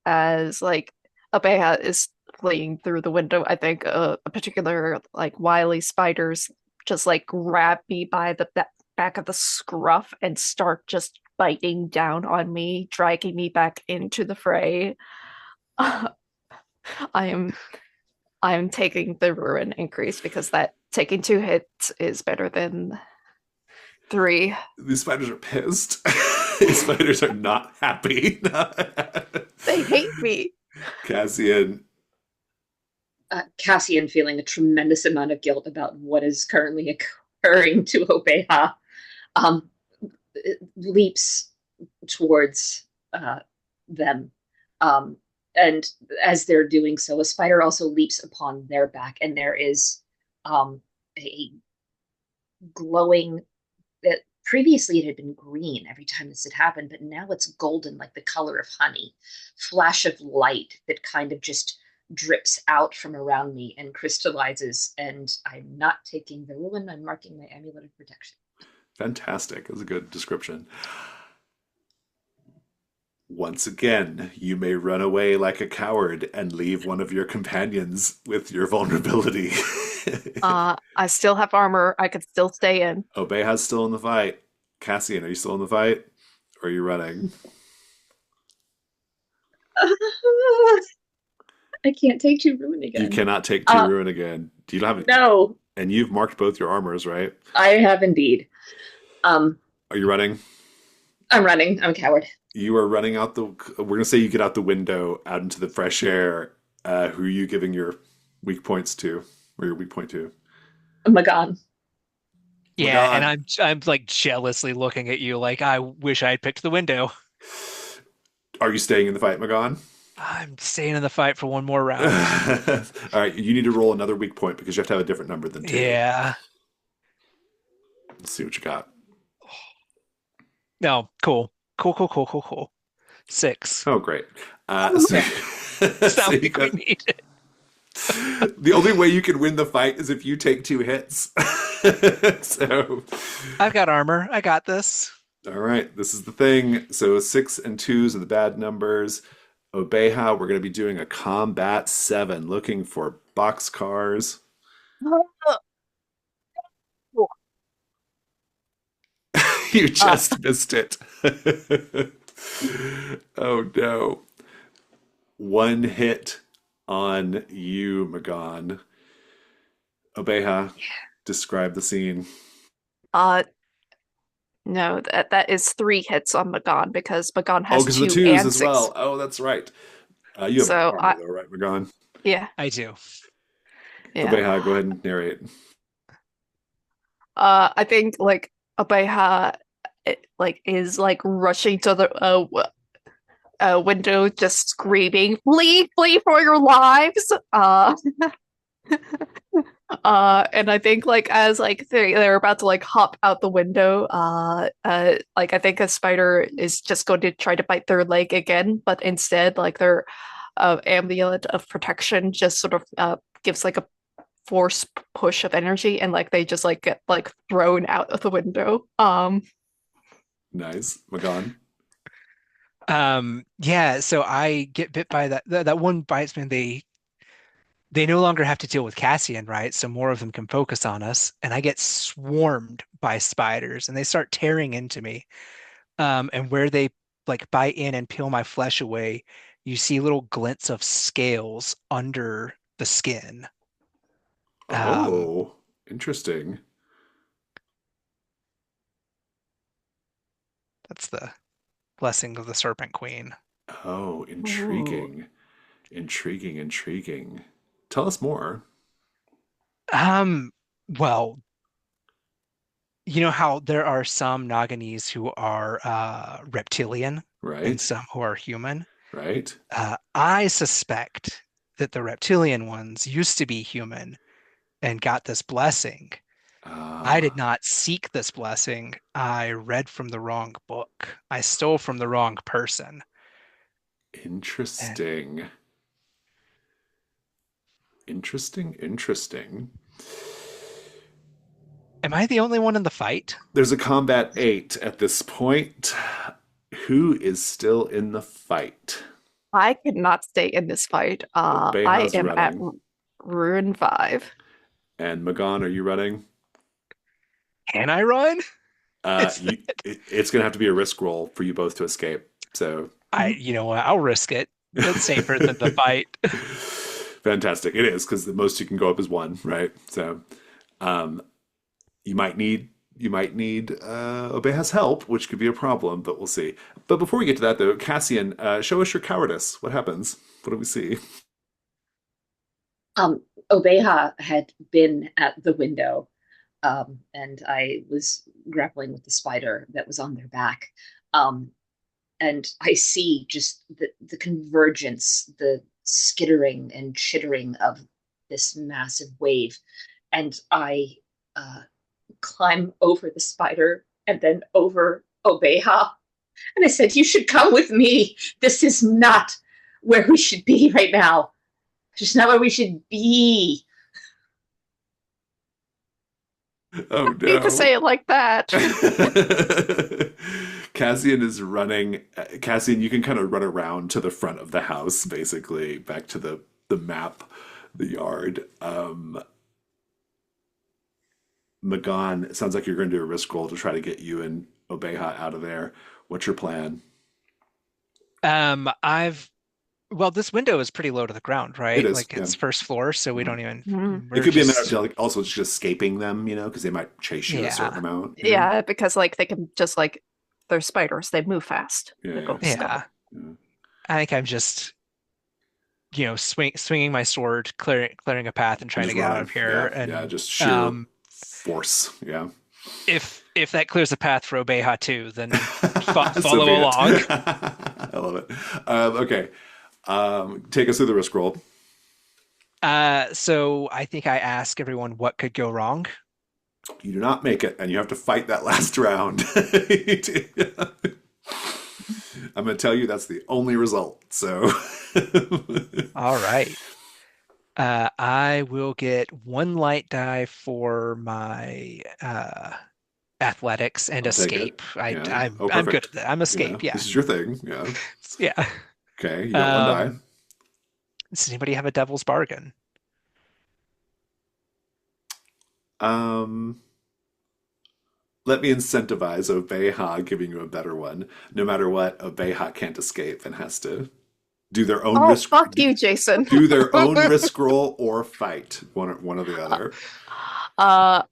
as like Abeja is fleeing through the window, I think a particular like wily spiders just like grab me by the back of the scruff and start just biting down on me, dragging me back into the fray. I am taking the ruin increase because that taking 2 hits is better than 3. These spiders are pissed. These spiders are not happy. They hate me. Cassian. Cassian, feeling a tremendous amount of guilt about what is currently occurring to Obeha, um, leaps towards them. And as they're doing so, a spider also leaps upon their back, and there is a glowing that previously it had been green every time this had happened, but now it's golden, like the color of honey. Flash of light that kind of just drips out from around me and crystallizes, and I'm not taking the ruin, I'm marking my amulet of protection. Fantastic. That was a good description. Once again, you may run away like a coward and leave one of your companions with your vulnerability. I still have armor. I could still stay in. Obeha's still in the fight. Cassian, are you still in the fight? Or are you running? I can't take 2 ruin You again. cannot take 2 ruin again. You don't have it. No, And you've marked both your armors, right? I have indeed. Are you running? I'm running. I'm a coward. You are running out the. We're gonna say you get out the window, out into the fresh air. Who are you giving your weak points to, or your weak point to? Magan. Yeah, God. and I'm like jealously looking at you like I wish I had picked the window. Are you staying in the fight, Magan? I'm staying in the fight for one more round. All right, you need to roll another weak point because you have to have a different number than 2. Yeah. Let's see what you got. No, cool. Cool. 6. Oh, great. Sounds So you like we got- need it. the only way you can win the fight is if you take 2 hits. So, I've got armor. I got this. all right, this is the thing. So 6 and 2s are the bad numbers. Obeha, we're going to be doing a combat 7, looking for boxcars. You just missed it. Oh no. 1 hit on you, Magan. Obeha, describe the scene. No, that is 3 hits on Magan because Magan Oh, has because of the 2 twos and as 6. well. Oh, that's right. You have So armor though, right, Magan? Yeah, I do. yeah. Obeha, go ahead and narrate. I think like Abeha is like rushing to the window, just screaming, "Flee! Flee for your lives!" And I think like as like they're about to like hop out the window, like I think a spider is just going to try to bite their leg again, but instead like their amulet of protection just sort of gives like a force push of energy, and like they just like get like thrown out of the window. Nice. Magan. Yeah, so I get bit by that one bites me, and they no longer have to deal with Cassian, right? So more of them can focus on us, and I get swarmed by spiders, and they start tearing into me. And where they like bite in and peel my flesh away, you see little glints of scales under the skin. Oh, interesting. That's the blessing of the Serpent Queen. Oh, intriguing. Intriguing. Tell us more. Well, you know how there are some Naganese who are reptilian and Right? some who are human? Right? I suspect that the reptilian ones used to be human and got this blessing. I did not seek this blessing. I read from the wrong book. I stole from the wrong person. Interesting. Interesting. Am I the only one in the fight? There's a combat 8 at this point. Who is still in the fight? I could not stay in this fight. I Beha's am at running. Ruin 5. And Magan, are you running? Can I run? It's going to have to be a risk roll for you both to escape. So, You know what? I'll risk it. That's safer than the fight. fantastic. It is because the most you can go up is 1, right? So, you might need Obeha's help, which could be a problem, but we'll see. But before we get to that, though, Cassian, show us your cowardice. What happens? What do we see? Obeha had been at the window, and I was grappling with the spider that was on their back. And I see just the convergence, the skittering and chittering of this massive wave. And I climb over the spider and then over Obeha. And I said, "You should come with me. This is not where we should be right now. It's just not where we should be." Oh, I hate to no. say it like that. Cassian is running. Cassian, you can kind of run around to the front of the house, basically, back to the map, the yard. Magan, it sounds like you're going to do a risk roll to try to get you and Obeha out of there. What's your plan? I've well, this window is pretty low to the ground, It right? is, Like yeah. it's first floor, so we Mhm. don't even It we're could be a matter of just like also just escaping them, because they might chase you a certain yeah. amount. Yeah, because like they can just like they're spiders. They move fast. Yeah, They yeah, go stealth. Yeah. yeah. I think I'm just, swinging my sword, clearing a path and And trying to just get out running. of here. Yeah, yeah, And just sheer um, force. Yeah. if that clears a path for Obeha too, then fo So follow be it. along. I love it. Okay. Take us through the risk roll. So I think I ask everyone what could go wrong. You do not make it, and you have to fight that last round. I'm going to tell you that's the only result. So, All right. I will get one light die for my athletics and I'll take it. escape. I Yeah. Oh, I'm good perfect. at that. I'm Yeah. escape. Yeah. This is your thing. Yeah. Yeah. Okay. You got one die. Um, does anybody have a devil's bargain? Um, Let me incentivize Obeha giving you a better one. No matter what, Obeha can't escape and has to do their own Oh, risk, fuck you, Jason. do their own risk roll or fight one or the other. Uh,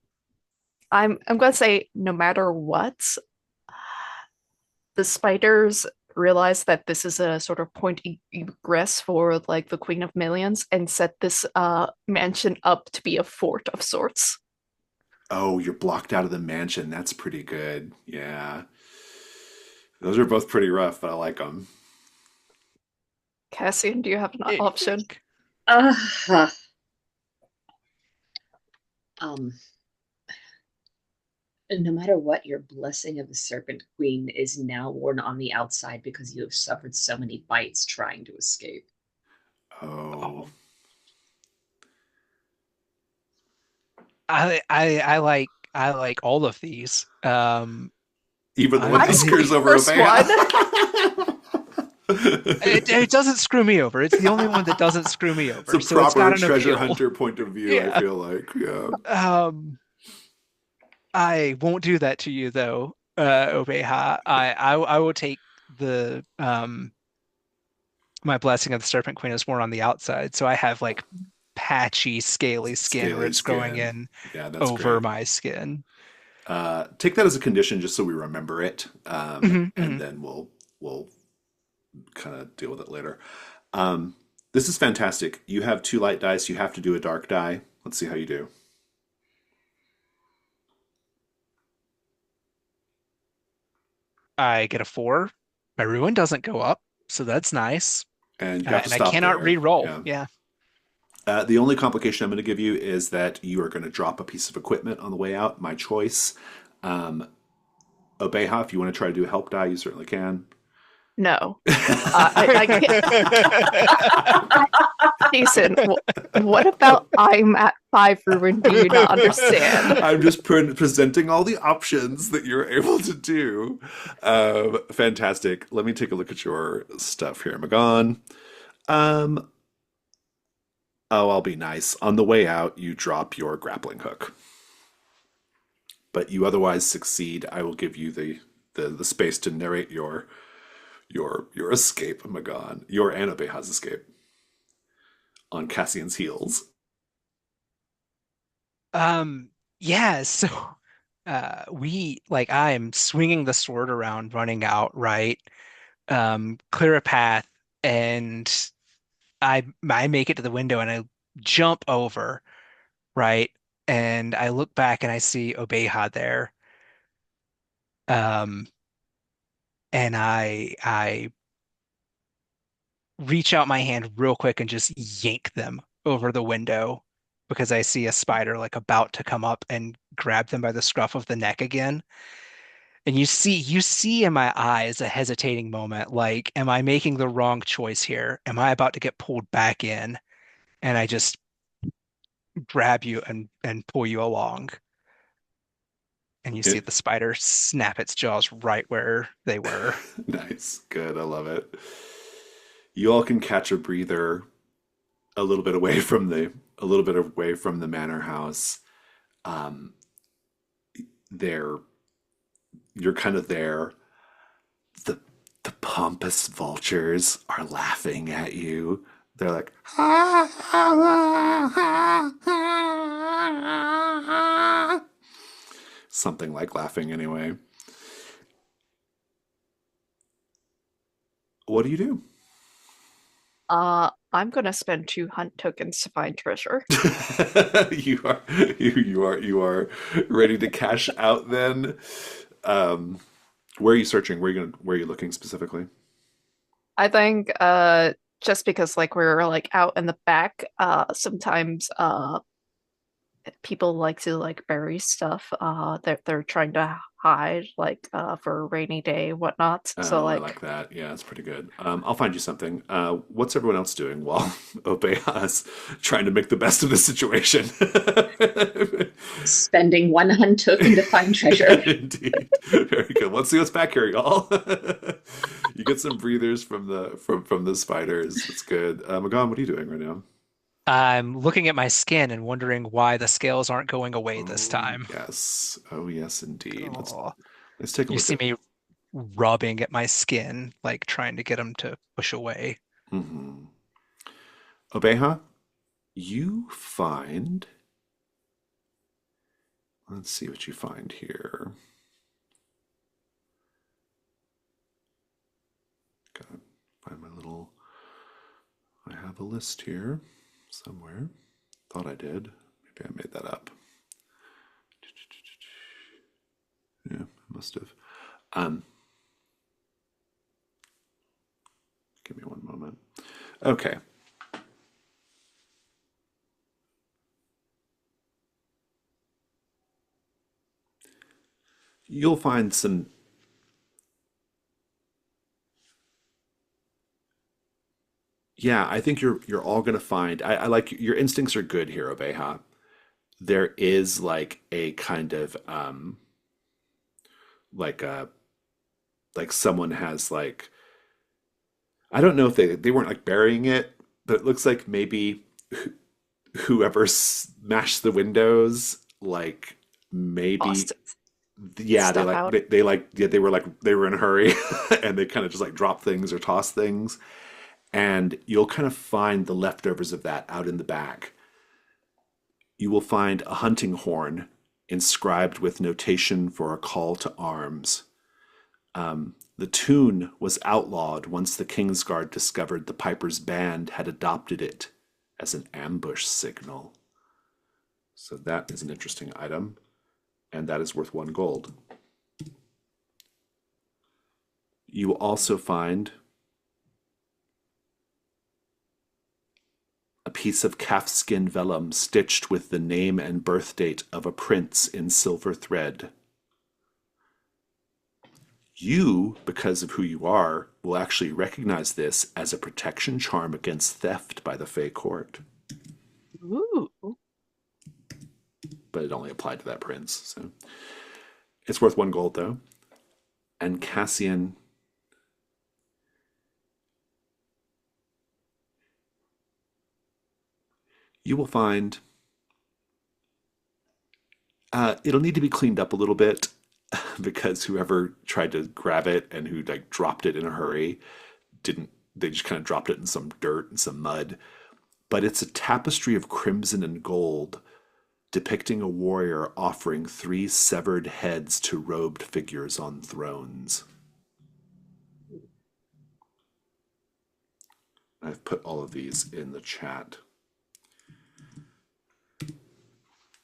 I'm gonna say no matter what, the spiders realize that this is a sort of point egress for like the Queen of Millions and set this mansion up to be a fort of sorts. Oh, you're blocked out of the mansion. That's pretty good. Yeah. Those are both pretty rough, but I like them. Cassian, do you have an What do you option? think? Uh, um, no matter what, your blessing of the Serpent Queen is now worn on the outside because you have suffered so many bites trying to escape. Oh. Oh, I like all of these. Even the one I that I like think screws the over first one. Obeha. it doesn't screw me over. It's the only one that doesn't screw me It's a over, so it's proper got an treasure appeal. hunter point of view, I Yeah. feel like. Yeah. Um, I won't do that to you though, Obeha. I will take the my blessing of the Serpent Queen is more on the outside, so I have like patchy, scaly skin where Scaly it's growing skin. in Yeah, that's over great. my skin. Take that as a condition just so we remember it. Hmm, And hmm. then we'll kind of deal with it later. Um, this is fantastic. You have two light dice. You have to do a dark die. Let's see how you do. I get a 4. My ruin doesn't go up, so that's nice. And you have to And I stop cannot there. re-roll. Yeah. Yeah. The only complication I'm going to give you is that you are going to drop a piece of equipment on the way out. My choice. Um, Obeha, if you want to try to do a help die, you certainly can. No. I can't. Jason, what about I'm at 5 ruin? Do you not understand? I'm just presenting all the options that you're able to do. Fantastic. Let me take a look at your stuff here, Magan. Um, oh, I'll be nice. On the way out, you drop your grappling hook, but you otherwise succeed. I will give you the space to narrate your escape, Magan. Your Anabeha's escape on Cassian's heels. Um, yeah, so we like I'm swinging the sword around, running out, right? Clear a path, and I make it to the window and I jump over, right? And I look back and I see Obeha there. Um, and I reach out my hand real quick and just yank them over the window because I see a spider like about to come up and grab them by the scruff of the neck again. And you see in my eyes a hesitating moment, like, am I making the wrong choice here? Am I about to get pulled back in? And I just grab you and pull you along. And you see the spider snap its jaws right where they were. Nice. Good. I love it. You all can catch a breather a little bit away from the manor house. Um, there, you're kind of there. The the pompous vultures are laughing at you. They're like, something like laughing anyway. What do you do? I'm gonna spend 2 hunt tokens to find treasure. you are you are ready to cash out then. Um, where are you searching? Where are you looking specifically? I think just because like we're like out in the back, sometimes people like to like bury stuff they're trying to hide like for a rainy day whatnot. So Oh, I like like that. Yeah, that's pretty good. I'll find you something. What's everyone else doing while Obeya's trying to make the best of the situation? Spending 1 hunt token to find treasure. Indeed. Very good. Let's see what's back here, y'all. You get some breathers from the spiders. That's good. Magan, what are you doing right now? I'm looking at my skin and wondering why the scales aren't going away this Oh time. yes. Oh yes, indeed. Oh, Let's take a you look see at. me rubbing at my skin, like trying to get them to push away. Mhm. Obeha, you find. Let's see what you find here. Gotta find my little. I have a list here somewhere. Thought I did. Maybe I made that up. Yeah, I must have. Um, Give me one moment. Okay. You'll find some. Yeah, I think you're all gonna find. I like your instincts are good here, Obeha. There is like a kind of like a like someone has like I don't know if they weren't like burying it, but it looks like maybe whoever smashed the windows like maybe tossed yeah stuff out. they like yeah they were in a hurry and they kind of just like drop things or toss things and you'll kind of find the leftovers of that out in the back. You will find a hunting horn inscribed with notation for a call to arms. The tune was outlawed once the Kingsguard discovered the Piper's band had adopted it as an ambush signal. So that is an interesting item, and that is worth 1 gold. You will also find a piece of calfskin vellum stitched with the name and birth date of a prince in silver thread. You, because of who you are, will actually recognize this as a protection charm against theft by the Fey Court. Ooh. But it only applied to that prince, so it's worth 1 gold though. And Cassian, you will find it'll need to be cleaned up a little bit because whoever tried to grab it and who like dropped it in a hurry didn't. They just kind of dropped it in some dirt and some mud. But it's a tapestry of crimson and gold depicting a warrior offering 3 severed heads to robed figures on thrones. I've put all of these in the chat.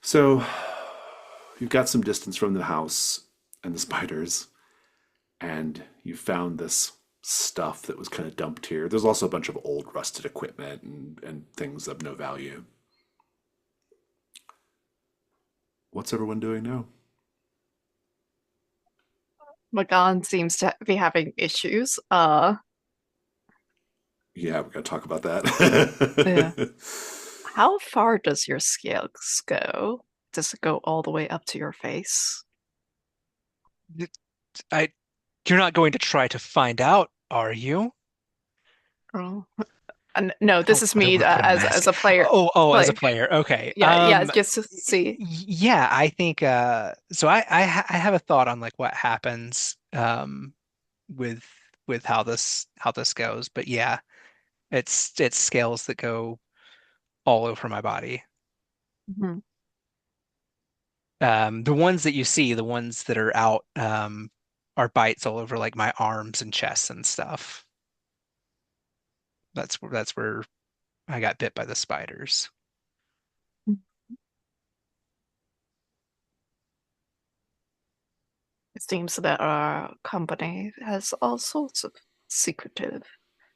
So you've got some distance from the house and the spiders, and you found this stuff that was kind of dumped here. There's also a bunch of old rusted equipment and things of no value. What's everyone doing now? Magan seems to be having issues. Yeah, we're gonna talk about that. Yeah. How far does your scales go? Does it go all the way up to your face? I, you're not going to try to find out, are you? Oh. And no, How, this is how do me I put on a as mask? a player. Oh, as a Play. player. Okay. Yeah, yeah, just to see. Yeah, I think so I have a thought on like what happens with how this goes. But yeah, it's scales that go all over my body. Mhm. The ones that you see, the ones that are out, are bites all over like my arms and chest and stuff. That's where I got bit by the spiders. It seems that our company has all sorts of secretive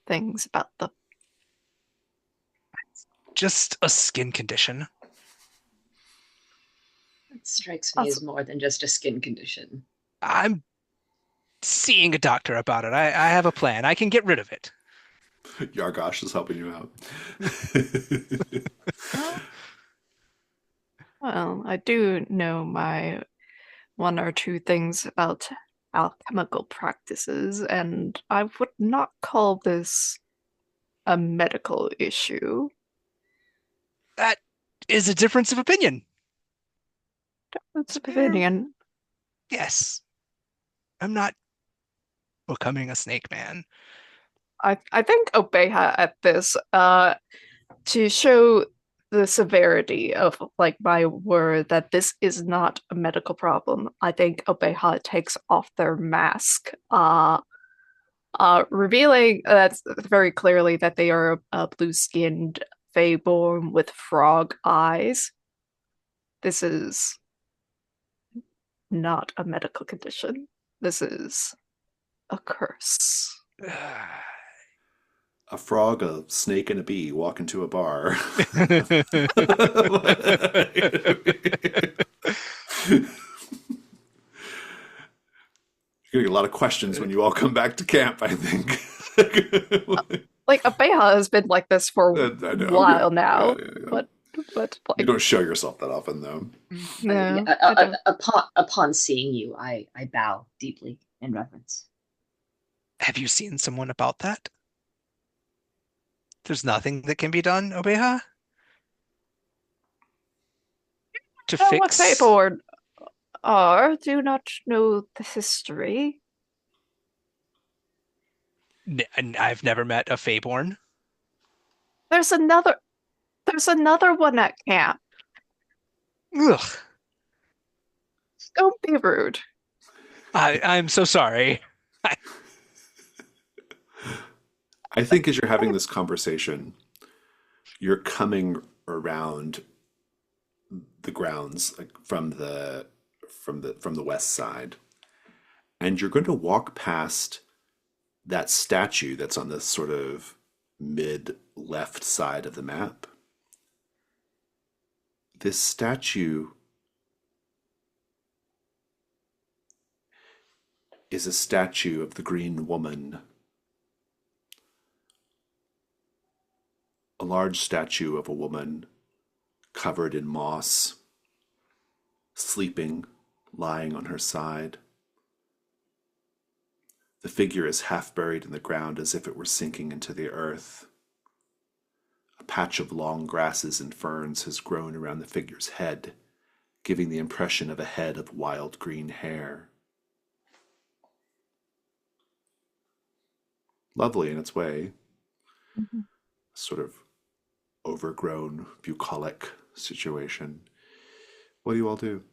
things about them. Just a skin condition. It strikes me Also, as more than just a skin condition. I'm seeing a doctor about it. I have a plan. I can get rid of it. Yargosh is helping you out. well, I do know my one or two things about alchemical practices, and I would not call this a medical issue. That is a difference of opinion. It's Eh, opinion. Yes, I'm not becoming a snake man. I think Obeha at this to show the severity of like my word that this is not a medical problem. I think Obeha takes off their mask, revealing that very clearly that they are a blue-skinned Feyborn with frog eyes. This is not a medical condition. This is a curse. A frog, a snake, and a bee walk into a bar. You're gonna get a lot of questions when you all come back to camp, I think. Like Abeha has been like this for a I know, yeah, while yeah, now, yeah, yeah. but You like don't show yourself that often, though. Yeah, no, I don't. upon seeing you, I bow deeply in reverence. Have you seen someone about that? There's nothing that can be done, Obeha, to Know what fix. Feyborn are. Do not know the history. I've never met a Feyborn. There's another. There's another one at camp. Ugh, Don't be rude. I'm so sorry. I think as you're having this conversation, you're coming around the grounds, like from the west side, and you're going to walk past that statue that's on the sort of mid left side of the map. This statue is a statue of the Green Woman, a large statue of a woman covered in moss, sleeping, lying on her side. The figure is half buried in the ground as if it were sinking into the earth. A patch of long grasses and ferns has grown around the figure's head, giving the impression of a head of wild green hair. Lovely in its way, Mhm. sort of overgrown, bucolic situation. What do you all do?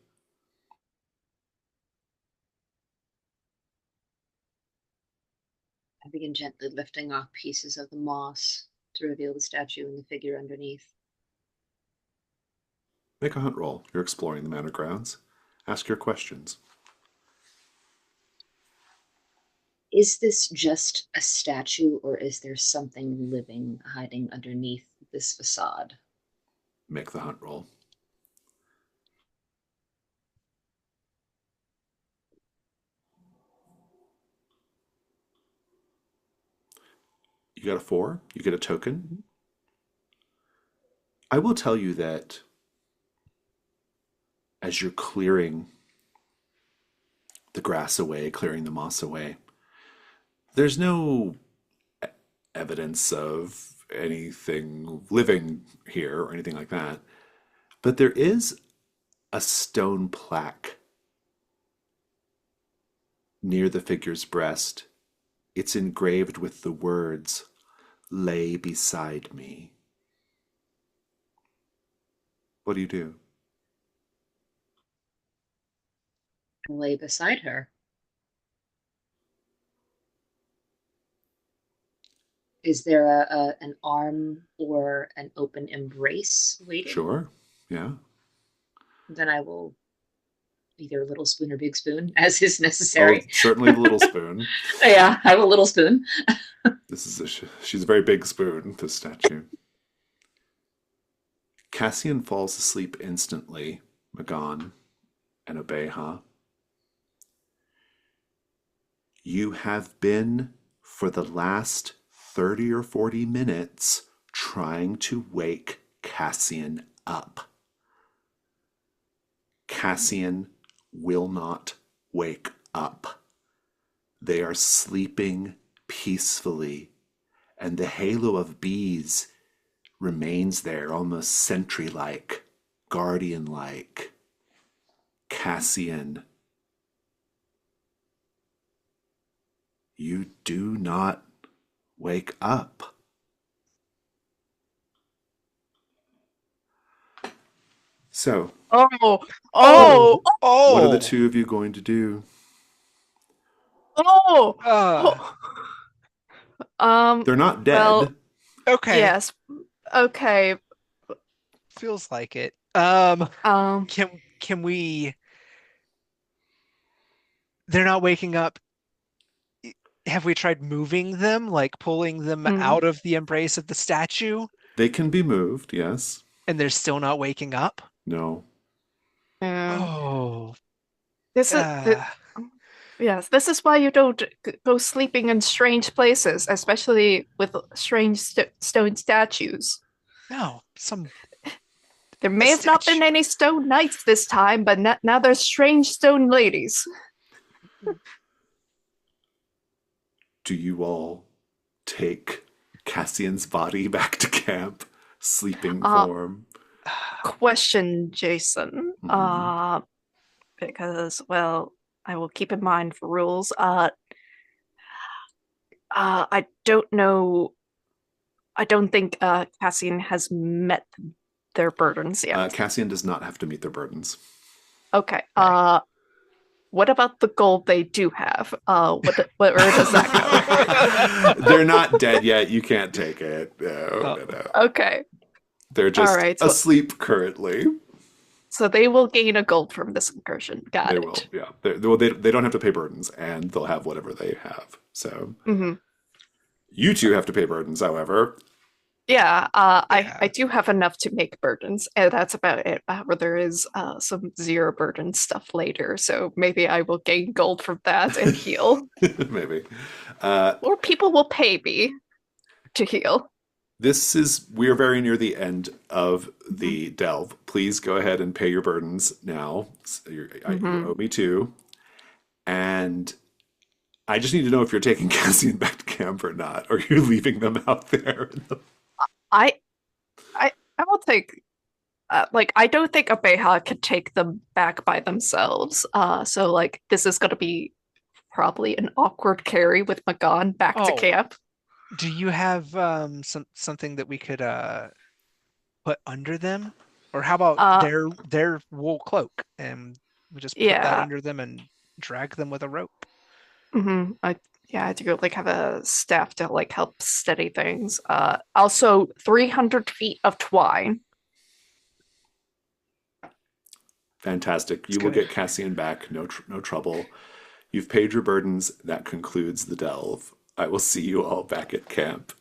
I begin gently lifting off pieces of the moss to reveal the statue and the figure underneath. Make a hunt roll. You're exploring the manor grounds. Ask your questions. Is this just a statue, or is there something living hiding underneath this facade? Make the hunt roll. You got a 4. You get a token. I will tell you that as you're clearing the grass away, clearing the moss away. There's no evidence of anything living here or anything like that, but there is a stone plaque near the figure's breast. It's engraved with the words, "Lay beside me." What do you do? Lay beside her. Is there an arm or an open embrace waiting? Sure. Yeah. Then I will either little spoon or big spoon, as is Oh, necessary. certainly the little spoon. Yeah, I have a little spoon. She's a very big spoon, this statue. Cassian falls asleep instantly, Magan and Obeha. You have been, for the last 30 or 40 minutes, trying to wake Cassian up. Cassian will not wake up. They are sleeping peacefully, and the halo of bees remains there, almost sentry-like, guardian-like. Cassian, you do not wake up. So, Oh, Oh, oh, what are the oh, two of you going to do? oh, uh, oh. They're not Well, dead. okay. yes. Okay. Feels like it. Um, Can we? They're not waking up. Have we tried moving them, like pulling them mm, out of the embrace of the statue, They can be moved, yes. and they're still not waking up? No. yeah. Oh, This is uh, yes, this is why you don't go sleeping in strange places, especially with strange stone statues. no, some There a may have not been statue. any stone knights this time, but now there's strange stone ladies. Do you all take Cassian's body back to camp, sleeping Uh, form? Question, Jason. Mhm. Because, well, I will keep in mind for rules. I don't know. I don't think Cassian has met their burdens yet. Cassian does not have to meet their burdens. Okay. Right. What about the gold they do have? Where does that go? They're not dead yet. You can't take it. No, Oh. no, no. Okay. They're All just right. asleep currently. So they will gain a gold from this incursion. Got They it. will, yeah. They don't have to pay burdens, and they'll have whatever they have. So Hmm. you two have to pay burdens, however. Yeah, Yeah. I do have enough to make burdens, and that's about it. Where there is some zero burden stuff later, so maybe I will gain gold from that and heal, Maybe. Uh, or people will pay me to heal. we are very near the end of Hmm. the delve. Please go ahead and pay your burdens now. You owe me two. And I just need to know if you're taking Cassian back to camp or not, or you're leaving them out there. I I will take. Like, I don't think Abeja could take them back by themselves. So like this is gonna be probably an awkward carry with Magan back to Oh, camp. do you have something that we could put under them? Or how about Uh, their wool cloak and we just put that yeah. under them and drag them with a rope? I yeah, I do like have a staff to like help steady things. Also 300 feet of twine. Fantastic. It's You will good. get Cassian back. No trouble. You've paid your burdens. That concludes the delve. I will see you all back at camp.